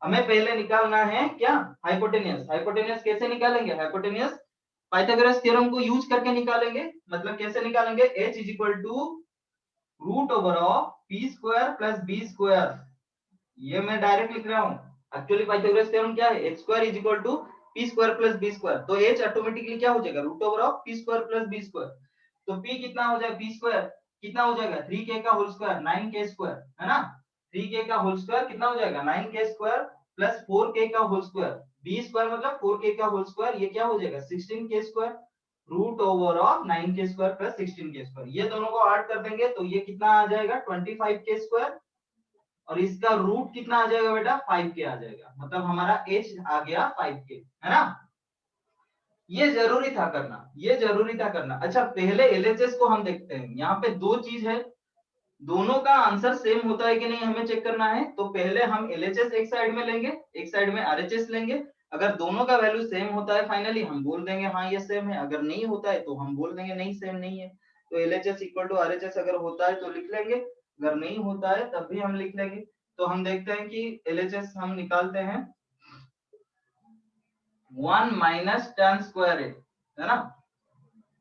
Speaker 1: हमें पहले निकालना है क्या, हाइपोटेनियस। हाइपोटेनियस कैसे निकालेंगे, हाइपोटेनियस पाइथागोरस थ्योरम को यूज करके निकालेंगे, मतलब कैसे निकालेंगे, h is equal to root over of P square plus B square, ये मैं डायरेक्ट लिख रहा हूँ। एक्चुअली पाइथागोरस थ्योरम क्या है, h square is equal to P square plus B square, तो h ऑटोमेटिकली क्या हो जाएगा, root over of P square plus B square. तो p कितना हो जाएगा, पी स्क्वायर कितना हो जाएगा, 3k का होल स्क्वायर 9k स्क्वायर, है ना। 3k का होल स्क्वायर कितना हो जाएगा, 9k स्क्वायर प्लस 4k का होल स्क्वायर, बी स्क्वायर मतलब 4k का होल स्क्वायर, ये क्या हो जाएगा 16k square, root over of 9k square plus 16k square, ये दोनों को ऐड कर देंगे तो ये कितना आ जाएगा 25k स्क्वायर, और इसका रूट कितना आ जाएगा बेटा 5k आ जाएगा, मतलब हमारा h आ गया 5k, है ना। ये जरूरी था करना, ये जरूरी था करना। अच्छा पहले एलएचएस को हम देखते हैं, यहाँ पे दो चीज है, दोनों का आंसर सेम होता है कि नहीं हमें चेक करना है। तो पहले हम एलएचएस एक साइड में लेंगे, एक साइड में आरएचएस लेंगे, अगर दोनों का वैल्यू सेम होता है फाइनली हम बोल देंगे हाँ ये सेम है, अगर नहीं होता है तो हम बोल देंगे नहीं सेम नहीं है। तो एलएचएस इक्वल टू आरएचएस अगर होता है तो लिख लेंगे, अगर नहीं होता है तब भी हम लिख लेंगे। तो हम देखते हैं कि एलएचएस हम निकालते हैं, 1 माइनस tan स्क्वायर है ना,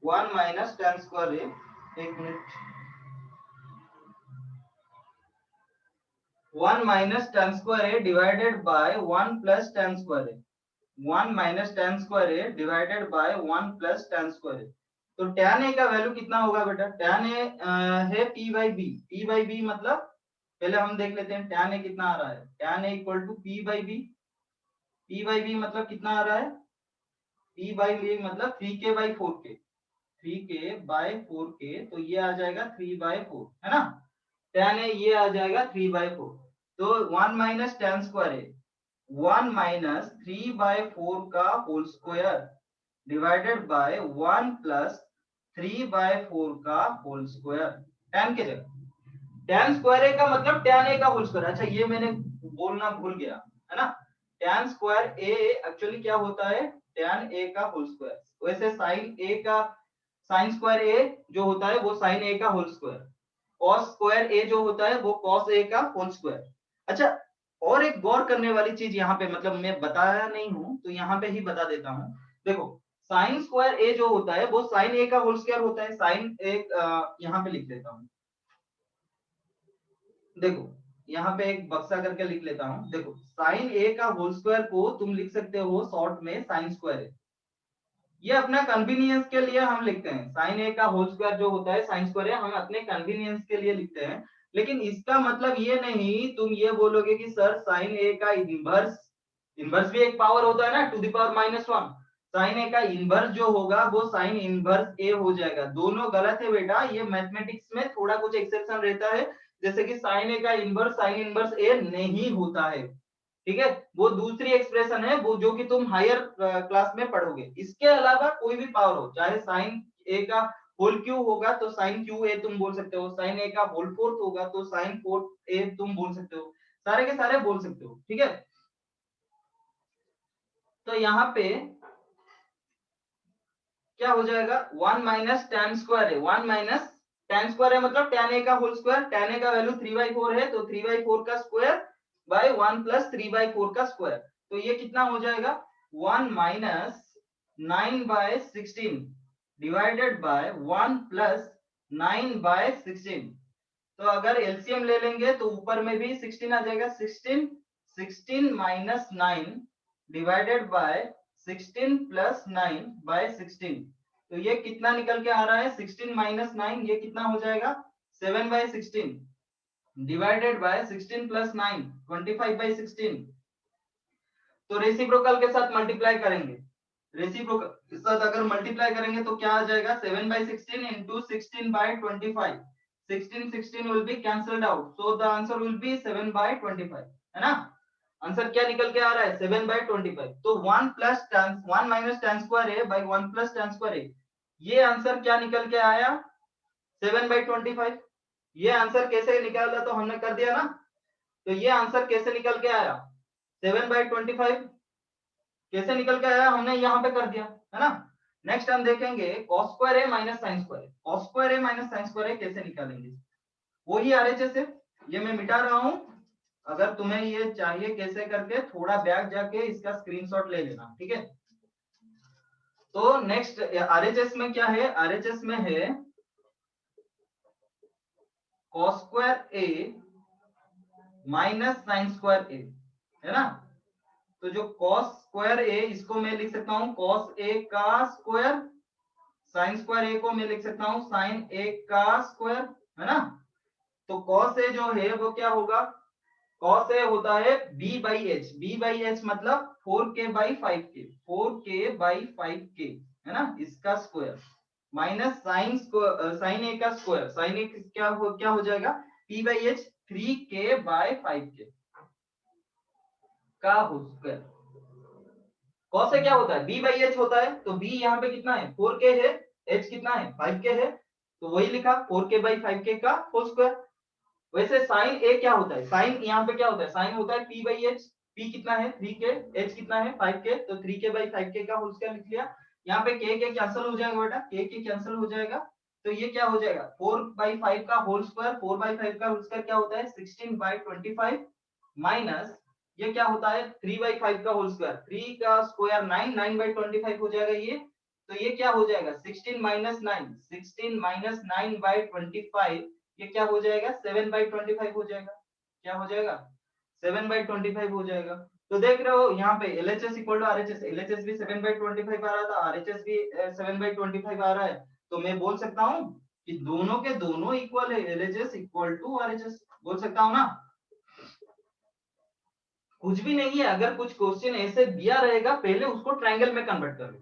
Speaker 1: 1 माइनस tan स्क्वायर एक minute, 1 minus tan square divided by 1 plus tan square, 1 minus tan square divided by 1 plus tan square. तो tan a का वैल्यू कितना होगा बेटा, tan a है p/b, p/b मतलब पहले हम देख लेते हैं tan a कितना आ रहा है, tan a equal to p/b, p/b मतलब कितना आ रहा है, p/b मतलब 3k/4k, 3k/4k, तो ये आ जाएगा 3/4, है ना। tan a ये आ जाएगा 3/4, तो 1 माइनस tan स्क्वायर है 1 माइनस 3/4 का whole square divided by 1 plus 3/4 का होल स्क्वायर, tan के जगह tan स्क्वायर ए का मतलब tan a का होल स्क्वायर। अच्छा ये मैंने बोलना भूल गया, है ना, tan स्क्वायर a एक्चुअली क्या होता है, tan a का होल स्क्वायर, वैसे sin a का sin स्क्वायर a जो होता है वो sin a का whole square, cos square a जो होता है वो cos a का होल स्क्वायर। अच्छा और एक गौर करने वाली चीज यहाँ पे, मतलब मैं बताया नहीं हूं तो यहाँ पे ही बता देता हूँ, देखो साइन स्क्वायर a जो होता है वो साइन a का होल स्क्वायर होता है, साइन एक यहाँ पे लिख देता हूँ, देखो यहाँ पे एक बक्सा करके लिख लेता हूँ, देखो साइन a का होल स्क्वायर को तुम लिख सकते हो शॉर्ट में साइन स्क्वायर है, ये अपना कन्वीनियंस के लिए हम लिखते हैं, साइन ए का होल स्क्वायर जो होता है साइन स्क्वायर है, हम अपने कन्वीनियंस के लिए लिखते हैं। लेकिन इसका मतलब ये नहीं तुम ये बोलोगे कि सर साइन ए का इनवर्स, इनवर्स भी एक पावर होता है ना, टू द पावर -1, साइन ए का इनवर्स जो होगा वो साइन इनवर्स ए हो जाएगा। दोनों गलत है बेटा, ये मैथमेटिक्स में थोड़ा कुछ एक्सेप्शन रहता है, जैसे कि साइन ए का इनवर्स साइन इनवर्स ए नहीं होता है, ठीक है, वो दूसरी एक्सप्रेशन है, वो जो कि तुम हायर क्लास में पढ़ोगे। इसके अलावा कोई भी पावर हो, चाहे साइन ए का होल क्यू होगा तो साइन क्यू ए तुम बोल सकते हो, साइन ए का होल फोर्थ होगा तो साइन फोर्थ ए तुम बोल सकते हो, सारे के सारे बोल सकते हो, ठीक है। तो यहाँ पे क्या हो जाएगा, 1 माइनस tan स्क्वायर है, 1 माइनस tan स्क्वायर है मतलब tan ए का होल स्क्वायर, tan ए का वैल्यू 3/4 है तो 3/4 का स्क्वायर बाय 1 प्लस 3/4 का स्क्वायर, तो ये कितना हो जाएगा 1 माइनस 9/16 डिवाइडेड बाय 1 प्लस 9/16। तो अगर एलसीएम ले लेंगे तो ऊपर में भी 16 आ जाएगा, 16 माइनस 9 डिवाइडेड बाय 16 प्लस 9/16, तो ये कितना निकल के आ रहा है 16 माइनस 9, ये कितना हो जाएगा 7/16 डिवाइडेड बाय 16 प्लस 9 25/16। तो रेसिप्रोकल के साथ मल्टीप्लाई करेंगे, रेसिप्रोकल के साथ अगर मल्टीप्लाई करेंगे तो क्या आ जाएगा 7/16 into 16/25, 16 will be cancelled out, so the answer will be 7/25, है ना। आंसर क्या निकल के आ रहा है 7/25। तो 1 plus 1 minus tan square A by 1 plus tan square A, ये आंसर क्या निकल के आया 7/25। ये आंसर कैसे निकाला तो हमने कर दिया ना, तो ये आंसर कैसे निकल के आया 7/25, कैसे निकल के आया हमने यहाँ पे कर दिया, है ना। नेक्स्ट हम देखेंगे cos स्क्वायर ए माइनस sin स्क्वायर ए, cos स्क्वायर ए माइनस sin स्क्वायर ए कैसे निकालेंगे, वही आरएचएस है, ये मैं मिटा रहा हूं। अगर तुम्हें ये चाहिए कैसे करके, थोड़ा बैक जाके इसका स्क्रीनशॉट ले लेना, ठीक है। तो नेक्स्ट आरएचएस में क्या है, आरएचएस में है cos स्क्वायर ए माइनस sin स्क्वायर ए, है ना। तो जो cos स्क्वायर ए इसको मैं लिख सकता हूं cos ए का स्क्वायर, sin स्क्वायर ए को मैं लिख सकता हूं sin ए का स्क्वायर, है ना। तो cos ए जो है वो क्या होगा, cos ए होता है b/h, b/h मतलब 4k/5k, 4k/5k, है ना, इसका स्क्वायर माइनस sin ए का स्क्वायर, sin ए क्या हो जाएगा p/h 3k/5k का हो स्क्वायर। cos से क्या होता है b/h होता है, तो b यहाँ पे कितना है 4k है, h कितना है 5k है, तो वही लिखा 4k/5k का होल स्क्वायर। वैसे sin a क्या होता है, sin यहाँ पे क्या होता है, sin होता है p/h, p कितना है 3k, h कितना है 5k, तो 3k/5k का होल स्क्वायर लिख लिया। यहाँ पे k कैंसिल हो जाएगा बेटा, k कैंसिल हो जाएगा, तो ये क्या हो जाएगा 4/5 का होल स्क्वायर, 4/5 का होल स्क्वायर क्या होता है 16/25 माइनस ये क्या होता है 3/5 का होल स्क्वायर, 3 का स्क्वायर 9, 9/25 हो जाएगा ये, तो ये क्या हो जाएगा 16 माइनस 9, 16 माइनस 9/25, ये क्या हो जाएगा 7/25 हो जाएगा, क्या हो जाएगा 7/25 हो जाएगा। तो देख रहे हो यहाँ पे LHS equal to RHS, LHS भी 7/25 आ रहा था, RHS भी 7/25 आ रहा है, तो मैं बोल सकता हूँ कि दोनों के दोनों इक्वल है, LHS इक्वल टू RHS बोल सकता हूँ ना। कुछ भी नहीं है, अगर कुछ क्वेश्चन ऐसे दिया रहेगा पहले उसको ट्रायंगल में कन्वर्ट कर लो,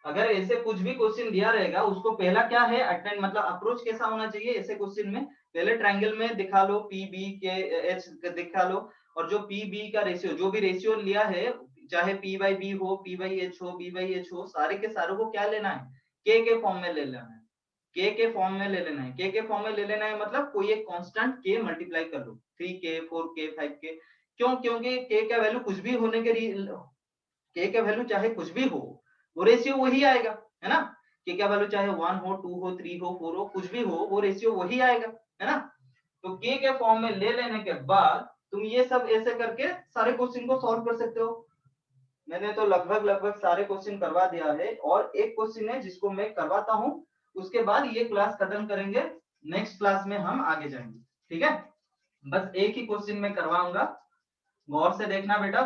Speaker 1: अगर ऐसे कुछ भी क्वेश्चन दिया रहेगा उसको पहला क्या है अटेंड, मतलब अप्रोच कैसा होना चाहिए ऐसे क्वेश्चन में, पहले ट्रायंगल में दिखा लो पी बी के एच दिखा लो, और जो पी बी का रेशियो जो भी रेशियो लिया है, चाहे पी बाई बी हो, पी बाई एच हो, बी बाई एच हो, सारे के सारों को क्या लेना है के फॉर्म में ले लेना है, के फॉर्म में ले लेना है, के फॉर्म में ले लेना है, मतलब कोई एक कांस्टेंट के मल्टीप्लाई कर लो 3k 4k 5k, क्यों, क्योंकि के का वैल्यू कुछ भी होने के के का वैल्यू चाहे कुछ भी हो वो रेशियो वही आएगा, है ना, के का वैल्यू चाहे 1 हो 2 हो 3 हो 4 हो कुछ भी हो वो रेशियो वही आएगा, है ना। तो के फॉर्म में ले लेने के बाद तुम ये सब ऐसे करके सारे क्वेश्चन को सॉल्व कर सकते हो। मैंने तो लगभग सारे क्वेश्चन करवा दिया है, और एक क्वेश्चन है जिसको मैं करवाता हूँ, उसके बाद ये क्लास खत्म करेंगे, नेक्स्ट क्लास में हम आगे जाएंगे, ठीक है। बस एक ही क्वेश्चन मैं करवाऊंगा, गौर से देखना बेटा,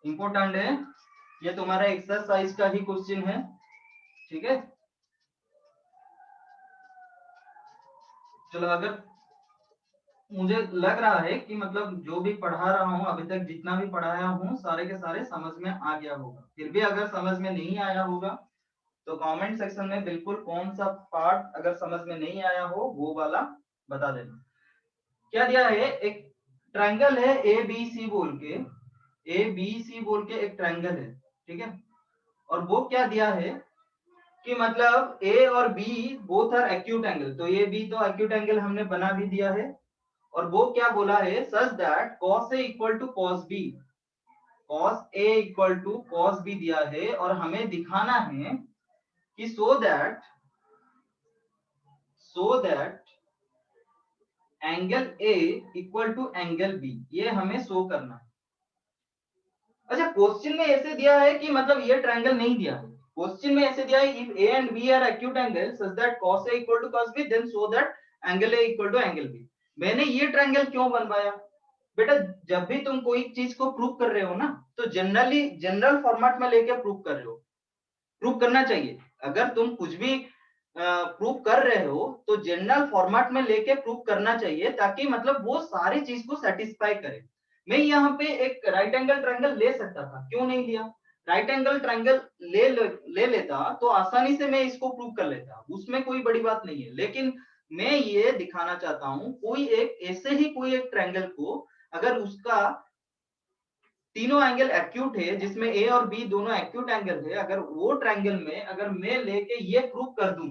Speaker 1: इंपॉर्टेंट है, ये तुम्हारा एक्सरसाइज का ही क्वेश्चन है, ठीक है। चलो अगर मुझे लग रहा है कि मतलब जो भी पढ़ा रहा हूँ अभी तक, जितना भी पढ़ाया हूँ सारे के सारे समझ में आ गया होगा। फिर भी अगर समझ में नहीं आया होगा तो कमेंट सेक्शन में बिल्कुल कौन सा पार्ट अगर समझ में नहीं आया हो वो वाला बता देना। क्या दिया है, एक ट्रायंगल है ए बी सी बोल के, ए बी सी बोल के एक ट्रायंगल है, ठीक है। और वो क्या दिया है कि मतलब ए और B both are acute angle, तो ये बी तो एक्यूट एंगल हमने बना भी दिया है। और वो क्या बोला है, such that cos a equal to cos b, cos a equal to cos b दिया है। और हमें दिखाना है कि so that angle a equal to angle b, ये हमें शो करना है। अच्छा, क्वेश्चन में ऐसे दिया है कि मतलब ये ट्रायंगल नहीं दिया है, क्वेश्चन में ऐसे दिया है if a and b are acute angle such that cos a equal to cos b then so that angle a equal to angle b। मैंने ये ट्रायंगल क्यों बनवाया बेटा, जब भी तुम कोई चीज को प्रूव कर रहे हो ना तो जनरल फॉर्मेट में लेके प्रूव कर रहे हो, प्रूव करना चाहिए। अगर तुम कुछ भी प्रूव कर रहे हो तो जनरल फॉर्मेट में लेके प्रूव करना चाहिए, ताकि मतलब वो सारी चीज को सेटिस्फाई करे। मैं यहाँ पे एक राइट एंगल ट्रायंगल ले सकता था, क्यों नहीं लिया? राइट एंगल ट्रायंगल ले लेता तो आसानी से मैं इसको प्रूव कर लेता, उसमें कोई बड़ी बात नहीं है। लेकिन मैं ये दिखाना चाहता हूँ कोई एक ऐसे ही कोई एक ट्रायंगल को, अगर उसका तीनों एंगल एक्यूट है, जिसमें ए और बी दोनों एक्यूट एंगल है, अगर वो ट्रायंगल में अगर मैं लेके ये प्रूव कर दूं,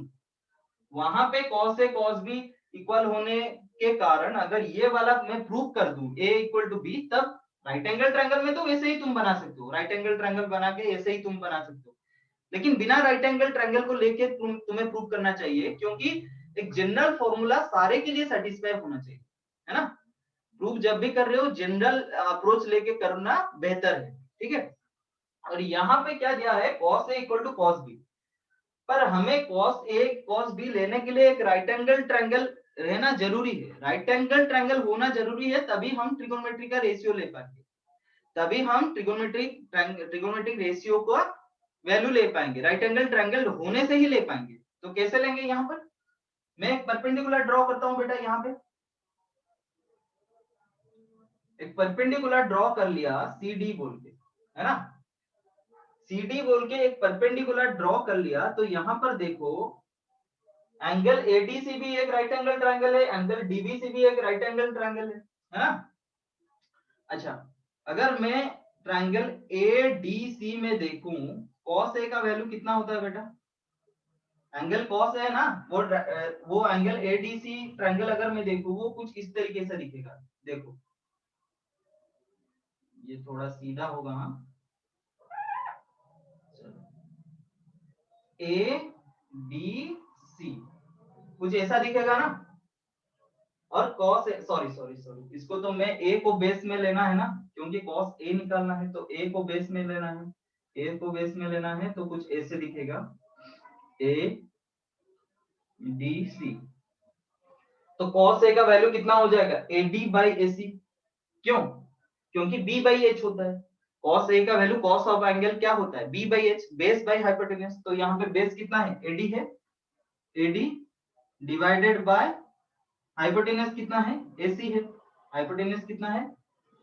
Speaker 1: वहां पे cos a cos b equal होने के कारण अगर ये वाला मैं प्रूव कर दूं a इक्वल टू b, तब राइट एंगल ट्रायंगल में तो वैसे ही तुम बना सकते हो, राइट एंगल ट्रायंगल बना के ऐसे ही तुम बना सकते हो। लेकिन बिना राइट एंगल ट्रायंगल को लेके तुम्हें प्रूव करना चाहिए, क्योंकि एक जनरल फॉर्मूला सारे के लिए सेटिस्फाई होना चाहिए, है ना। प्रूफ जब भी कर रहे हो जनरल अप्रोच लेके करना बेहतर है, ठीक है। और यहाँ पे क्या दिया है, cos a equal to cos b, पर हमें cos a cos b लेने के लिए एक राइट एंगल ट्रायंगल रहना जरूरी है। राइट एंगल ट्रायंगल होना जरूरी है, तभी हम ट्रिगोनोमेट्री का रेशियो ले पाएंगे, तभी हम ट्रिगोनोमेट्रिक रेशियो का वैल्यू ले पाएंगे, राइट एंगल ट्रायंगल होने से ही ले पाएंगे। तो कैसे लेंगे, यहाँ पर मैं एक परपेंडिकुलर ड्रॉ करता हूँ बेटा, यहाँ पे एक परपेंडिकुलर ड्रॉ कर लिया सी डी बोल के, है ना। सी डी बोल के एक परपेंडिकुलर ड्रॉ कर लिया, तो यहां पर देखो एंगल एडीसी भी एक राइट एंगल ट्रायंगल है, एंगल डीबीसी भी एक राइट एंगल ट्रायंगल है ना। अच्छा, अगर मैं ट्रायंगल एडीसी में देखूं, cos a का वैल्यू कितना होता है बेटा, एंगल cos है ना, वो एंगल एडीसी ट्रायंगल अगर मैं देखूं वो कुछ इस तरीके से दिखेगा। देखो ये थोड़ा सीधा होगा, हाँ, ए बी सी कुछ ऐसा दिखेगा ना। और cos सॉरी सॉरी सॉरी, इसको तो मैं a को बेस में लेना है ना, क्योंकि cos a निकालना है तो a को बेस में लेना है, a को बेस में लेना है तो कुछ ऐसे दिखेगा a d c। तो cos a का वैल्यू कितना हो जाएगा, ad बाई ac। क्यों? क्योंकि b बाई h होता है। cos a का वैल्यू cos ऑफ एंगल क्या होता है, b by h, base by hypotenuse. तो यहाँ पे बेस कितना है, ad है, ad डिवाइडेड बाय हाइपोटेन्यूज कितना है, AC है, हाइपोटेन्यूज कितना है,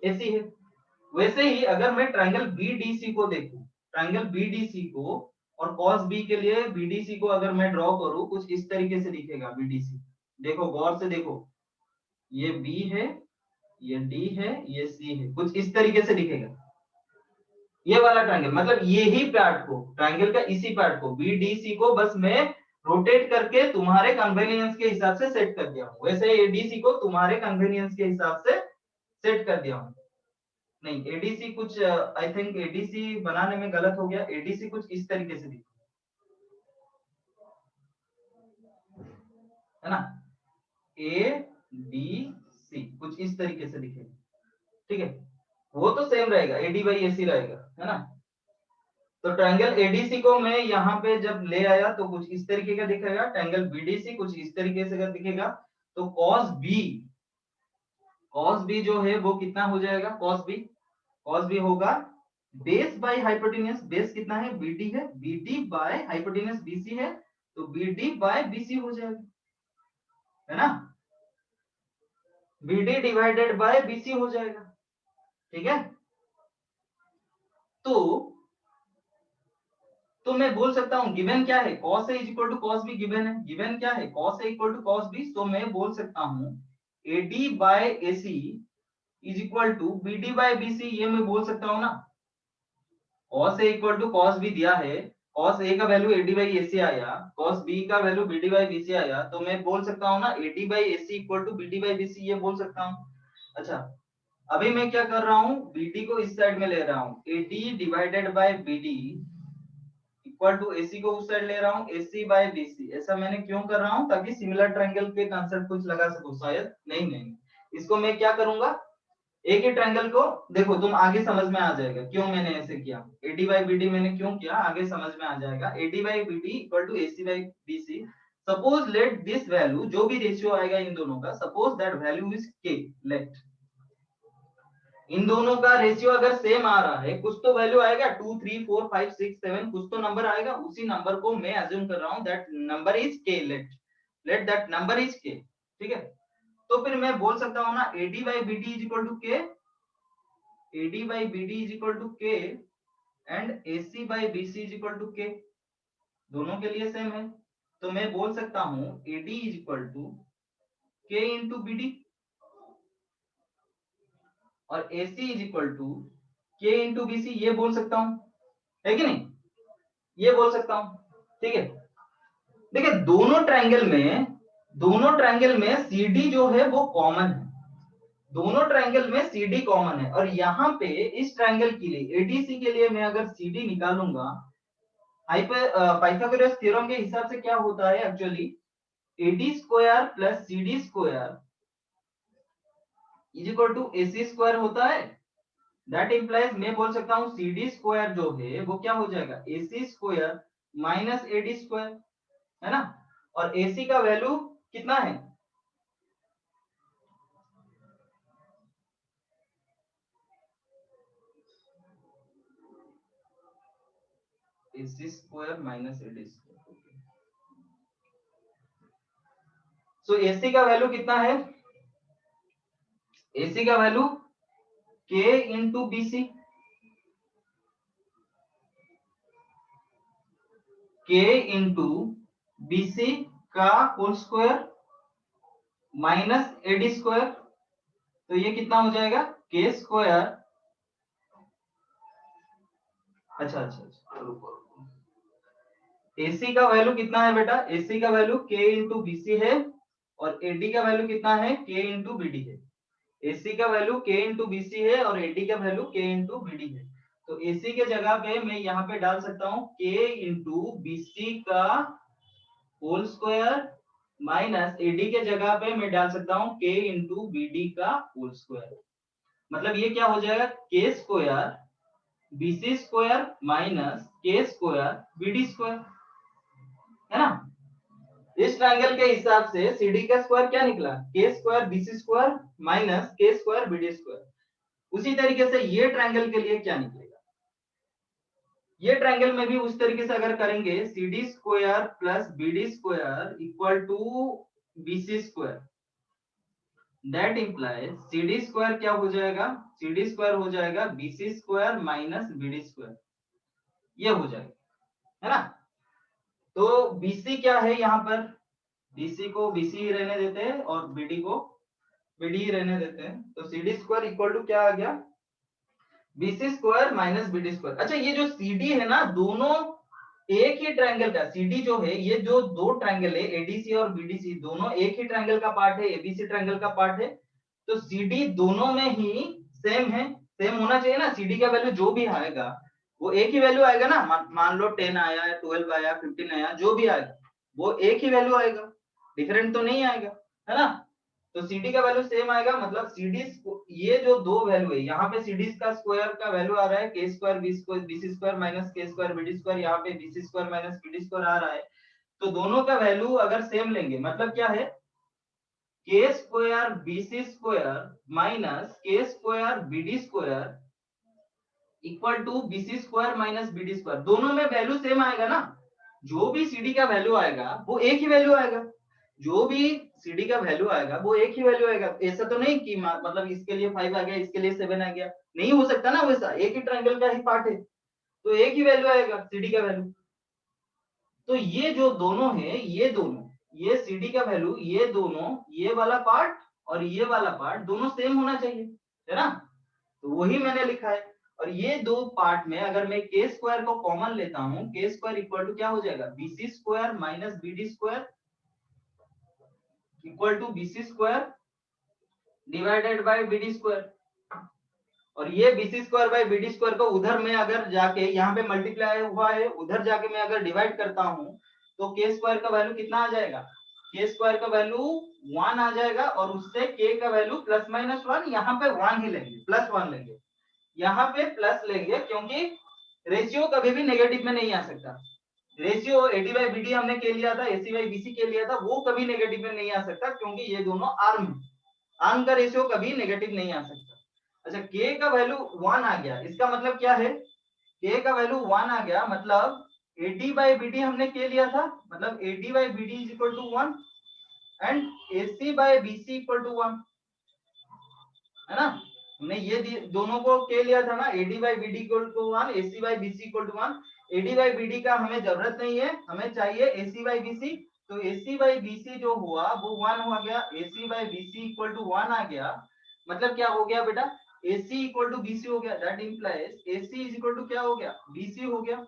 Speaker 1: AC है। वैसे ही अगर मैं ट्रायंगल BDC को देखूं, ट्रायंगल BDC को और cos B के लिए BDC को अगर मैं ड्रॉ करूं, कुछ इस तरीके से दिखेगा BDC। देखो गौर से देखो, ये B है, ये D है, ये C है, कुछ इस तरीके से दिखेगा। ये वाला ट्रायंगल मतलब यही पार्ट को, ट्रायंगल का इसी पार्ट को BDC को बस मैं रोटेट करके तुम्हारे कन्वीनियंस के हिसाब से सेट कर दिया हूं। वैसे ADC को तुम्हारे कन्वीनियंस के हिसाब से सेट कर दिया हूं। नहीं, एडीसी कुछ आई थिंक एडीसी बनाने में गलत हो गया, एडीसी कुछ इस तरीके से दिखा, है ना, ए डी सी कुछ इस तरीके से दिखेगा, ठीक है। वो तो सेम रहेगा, एडी बाई एसी रहेगा, है ना। तो ट्रायंगल एडीसी को मैं यहाँ पे जब ले आया तो कुछ इस तरीके का दिखेगा, ट्रायंगल बीडीसी कुछ इस तरीके से दिखेगा। तो cos बी जो है वो कितना हो जाएगा, cos बी होगा बेस बाय हाइपोटेन्यूज, बेस कितना है, बीडी है, बीडी बाय हाइपोटेन्यूज बीसी है, तो बीडी बाय बीसी हो जाएगा, है ना। BD डिवाइडेड बाय BC हो जाएगा, ठीक है। तो मैं बोल सकता हूं गिवन क्या है, cos A is equal to cos B given है, गिवन क्या है cos A equal to cos B, तो मैं बोल सकता हूं AD by AC is equal to BD by BC, ये मैं बोल सकता हूं ना। cos A equal to cos B दिया है, cos A का वैल्यू AD बाई AC आया, cos B का वैल्यू BD बाई BC आया, तो मैं बोल सकता हूं ना AD by AC equal to BD by BC, ये बोल सकता हूं। अच्छा, अभी मैं क्या कर रहा हूं, BD को इस साइड में ले रहा हूं, AD divided by BD equal to AC को उस साइड ले रहा हूं, AC बाय BC। ऐसा मैंने क्यों कर रहा हूं, ताकि सिमिलर ट्रायंगल के कांसेप्ट कुछ लगा सकूं शायद। नहीं, इसको मैं क्या करूंगा, एक ही ट्रायंगल को, देखो तुम आगे समझ में आ जाएगा क्यों मैंने ऐसे किया, AD बाई BD मैंने क्यों किया, आगे समझ में आ जाएगा। AD by BD equal to AC by BC, suppose let this value, जो भी रेशियो आएगा इन दोनों का, suppose that value is K, let इन दोनों का रेशियो अगर सेम आ रहा है, कुछ तो वैल्यू आएगा, 2 3 4 5 6 7, कुछ तो नंबर आएगा, उसी नंबर को मैं अज्यूम कर रहा हूं that number is K, let that number is K, ठीक है। तो फिर मैं बोल सकता हूं ना AD by BD is equal to K, AD by BD is equal to K and AC by BC is equal to K, दोनों के लिए सेम है। तो मैं बोल सकता हूं AD is equal to K into BD और AC is equal to K into BC, ये बोल सकता हूं, है कि नहीं, ये बोल सकता हूं, ठीक है। देखिए दोनों ट्रायंगल में CD जो है वो कॉमन है, दोनों ट्रायंगल में CD कॉमन है, और यहाँ पे इस ट्रायंगल के लिए ADC के लिए मैं अगर CD निकालूंगा, पाइथागोरस थ्योरम के हिसाब से क्या होता है actually, AD square plus CD square is equal to AC square होता है। दैट इंप्लाइज मैं बोल सकता हूं CD स्क्वायर जो है वो क्या हो जाएगा, AC square minus AD square, है ना। और AC का वैल्यू कितना है, AC square minus AD square, so AC का वैल्यू कितना है, AC का value K into BC, K into BC का whole square minus AD square, तो ये कितना हो जाएगा K स्क्वायर, अच्छा रुको, AC का वैल्यू कितना है बेटा, AC का वैल्यू K इंटू BC है, और AD का वैल्यू कितना है, K इंटू BD है। AC का वैल्यू K इंटू BC है और AD का वैल्यू K इंटू BD है। तो AC के जगह पे मैं यहाँ पे डाल सकता हूँ K इंटू BC का होल स्क्वायर माइनस AD के जगह पे मैं डाल सकता हूँ K इंटू BD का होल स्क्वायर। मतलब ये क्या हो जाएगा, K square BC square minus K square BD square, है ना। इस ट्रायंगल के हिसाब से CD का स्क्वायर क्या निकला, K square BC square minus K square BD square. उसी तरीके से ये ट्रायंगल के लिए क्या निकलेगा, ये ट्रायंगल में भी उस तरीके से अगर करेंगे, CD square plus BD square equal to BC square, that implies CD square क्या हो जाएगा, CD स्क्वायर हो जाएगा BC square minus BD square, ये हो जाएगा, है ना। तो BC क्या है यहाँ पर, BC को BC ही रहने देते हैं और BD को BD ही रहने देते हैं, तो CD स्क्वायर इक्वल टू क्या आ गया, BC square minus BD square. अच्छा, ये जो CD है ना, दोनों एक ही ट्रायंगल का, CD जो है, ये जो दो ट्रायंगल है ADC और BDC, दोनों एक ही ट्रायंगल का पार्ट है, ABC ट्रायंगल का पार्ट है, तो CD दोनों में ही सेम है, सेम होना चाहिए ना। CD का वैल्यू जो भी आएगा वो एक ही वैल्यू आएगा ना, मान लो 10 आया, 12 आया, 15 आया, जो भी आएगा वो एक ही वैल्यू आएगा, डिफरेंट तो नहीं आएगा, है ना। तो CD का वैल्यू सेम आएगा, मतलब CD, ये जो दो वैल्यू है, यहाँ पे CD का स्क्वायर का वैल्यू आ रहा है K square BC square minus K square BD square, यहाँ पे BC square minus BD square आ रहा है, तो दोनों का वैल्यू अगर सेम लेंगे, मतलब क्या है, K square BC square minus K square BD square equal to BC square minus BD square, दोनों में वैल्यू सेम आएगा ना। जो भी CD का वैल्यू आएगा वो एक ही वैल्यू आएगा, जो भी CD का वैल्यू आएगा वो एक ही वैल्यू आएगा। ऐसा तो नहीं कि मतलब इसके लिए 5 आ गया, इसके लिए 7 आ गया, नहीं हो सकता ना वैसा, एक ही ट्रायंगल का ही पार्ट है तो एक ही वैल्यू आएगा CD का वैल्यू। तो ये जो दोनों है, ये दोनों, ये CD का वैल्यू, ये दोनों, ये वाला पार्ट और ये वाला पार्ट दोनों सेम होना चाहिए, है ना? तो वही मैंने लिखा है। और ये दो पार्ट में अगर मैं के स्क्वायर को कॉमन लेता हूं, के स्क्वायर इक्वल टू क्या हो जाएगा, BC square minus BD square equal to BC square divided by BD square. और ये BC square by BD square को उधर में अगर जाके, यहाँ पे मल्टीप्लाई हुआ है, उधर जाके मैं अगर डिवाइड करता हूं तो के स्क्वायर का वैल्यू कितना आ जाएगा, के स्क्वायर का वैल्यू 1 आ जाएगा और उससे के का वैल्यू प्लस माइनस 1, यहाँ पे 1 ही लेंगे, प्लस 1 लेंगे, यहाँ पे प्लस लेंगे क्योंकि रेशियो कभी भी नेगेटिव में नहीं आ सकता। रेशियो AD बाई BD हमने के लिया था, AC बाई BC के लिया था, वो कभी नेगेटिव में नहीं आ सकता क्योंकि ये दोनों आर्म का रेशियो कभी नेगेटिव नहीं आ सकता। अच्छा, के का वैल्यू 1 आ गया, इसका मतलब क्या है, के का वैल्यू 1 आ गया मतलब AD बाई BD हमने के लिया था, मतलब AD by BD is equal to 1 and AC by BC equal to 1, है ना? हमने ये दोनों को के लिया था ना, AD by BD equal to 1, AC by BC equal to 1। AD by BD का हमें जरूरत नहीं है, हमें चाहिए AC बाई BC। तो AC बाई BC जो हुआ वो 1 हो गया, AC by BC equal to 1 आ गया, मतलब क्या हो गया बेटा, AC इक्वल टू BC हो गया, that implies AC is equal to क्या हो गया, BC हो गया।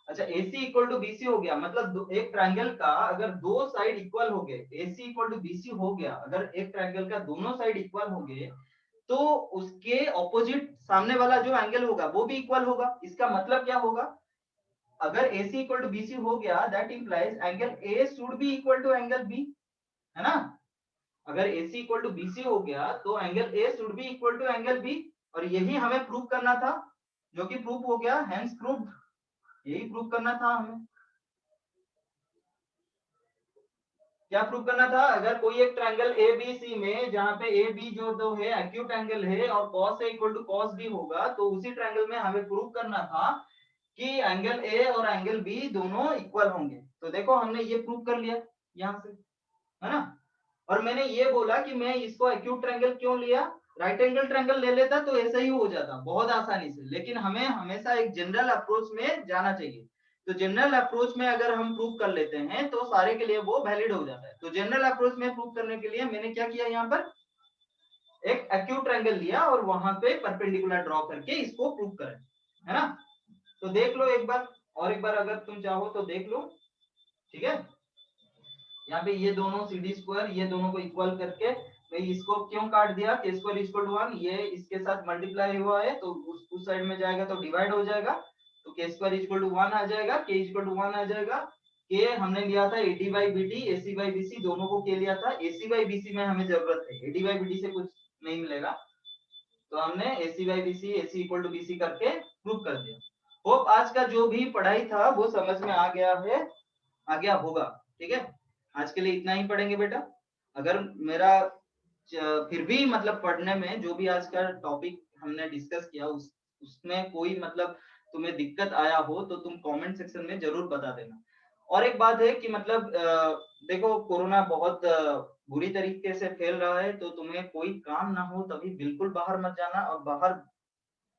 Speaker 1: अच्छा, AC इक्वल टू BC हो गया मतलब एक ट्रायंगल का अगर दो साइड इक्वल हो गए, AC इक्वल टू BC हो गया, अगर एक ट्रायंगल का दोनों साइड इक्वल हो गए तो उसके ऑपोजिट सामने वाला जो एंगल होगा वो भी इक्वल होगा। इसका मतलब क्या होगा, अगर AC इक्वल टू BC हो गया that implies angle A should be equal to angle B, है ना? अगर AC इक्वल टू BC हो गया तो angle A should be equal to angle B, और यही हमें प्रूव करना था, जो कि प्रूव हो गया, हेंस प्रूव्ड, यही प्रूव करना था हमें। क्या प्रूव करना था, अगर कोई एक ट्रायंगल ABC में जहां पे AB जो दो है एक्यूट एंगल है और cos A equal to cos B होगा, तो उसी ट्रायंगल में हमें प्रूव करना था कि एंगल A और एंगल B दोनों इक्वल होंगे। तो देखो हमने ये प्रूव कर लिया यहाँ से, है ना? और मैंने ये बोला कि मैं इसको एक्यूट ट्रायंगल क्यों लिया, राइट एंगल ट्रायंगल ले लेता तो ऐसा ही हो जाता बहुत आसानी से, लेकिन हमें हमेशा एक जनरल अप्रोच में जाना चाहिए। तो जनरल अप्रोच में अगर हम प्रूव कर लेते हैं तो सारे के लिए वो वैलिड हो जाता है। तो जनरल अप्रोच में प्रूव करने के लिए मैंने क्या किया, यहाँ पर एक एक्यूट ट्रायंगल लिया और वहां पे परपेंडिकुलर ड्रॉ करके इसको प्रूव करें, है ना? तो देख लो एक बार, और एक बार अगर तुम चाहो तो देख लो, ठीक है? यहाँ पे ये दोनों CD स्क्वायर, ये दोनों को इक्वल करके मैं इसको क्यों काट दिया, के स्क्वायर इक्वल टू 1, ये इसके साथ मल्टीप्लाई हुआ है तो उस साइड में जाएगा तो डिवाइड हो जाएगा, तो के स्क्वायर इक्वल टू 1 आ जाएगा, के इक्वल टू 1 आ जाएगा। के हमने लिया था AD by BD, AC by BC दोनों को के लिया था, AC बाई BC में हमें जरूरत है, AD बाई BD से कुछ नहीं मिलेगा, तो हमने AC by BC, AC equal to BC करके प्रूव कर दिया। होप आज का जो भी पढ़ाई था वो समझ में आ गया है, आ गया होगा, ठीक है? आज के लिए इतना ही पढ़ेंगे बेटा। अगर मेरा फिर भी मतलब पढ़ने में जो भी आज का टॉपिक हमने डिस्कस किया उसमें कोई मतलब तुम्हें दिक्कत आया हो तो तुम कमेंट सेक्शन में जरूर बता देना। और एक बात है कि मतलब देखो कोरोना बहुत बुरी तरीके से फैल रहा है, तो तुम्हें कोई काम ना हो तभी बिल्कुल बाहर मत जाना, और बाहर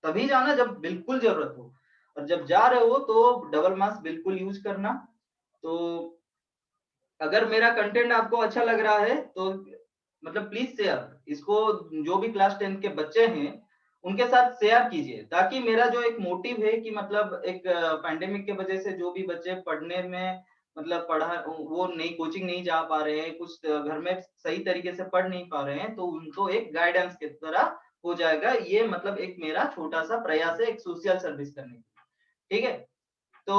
Speaker 1: तभी जाना जब बिल्कुल जरूरत हो, और जब जा रहे हो तो डबल मास्क बिल्कुल यूज करना। तो अगर मेरा कंटेंट आपको अच्छा लग रहा है तो मतलब प्लीज शेयर इसको, जो भी क्लास 10 के बच्चे हैं उनके साथ शेयर कीजिए, ताकि मेरा जो एक मोटिव है कि मतलब एक पैंडेमिक के वजह से जो भी बच्चे पढ़ने में मतलब पढ़ा वो नई कोचिंग नहीं जा पा रहे हैं, कुछ घर में सही तरीके से पढ़ नहीं पा रहे हैं, तो उनको एक गाइडेंस की तरह हो जाएगा। ये मतलब एक मेरा छोटा सा प्रयास है एक सोशल सर्विस करने की, ठीक है? तो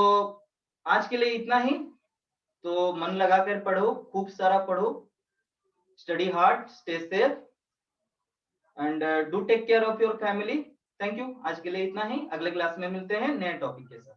Speaker 1: आज के लिए इतना ही। तो मन लगाकर पढ़ो, खूब सारा पढ़ो, study hard, stay safe and do take care of your family. Thank you, आज के लिए इतना ही, अगले क्लास में मिलते हैं नए टॉपिक के साथ।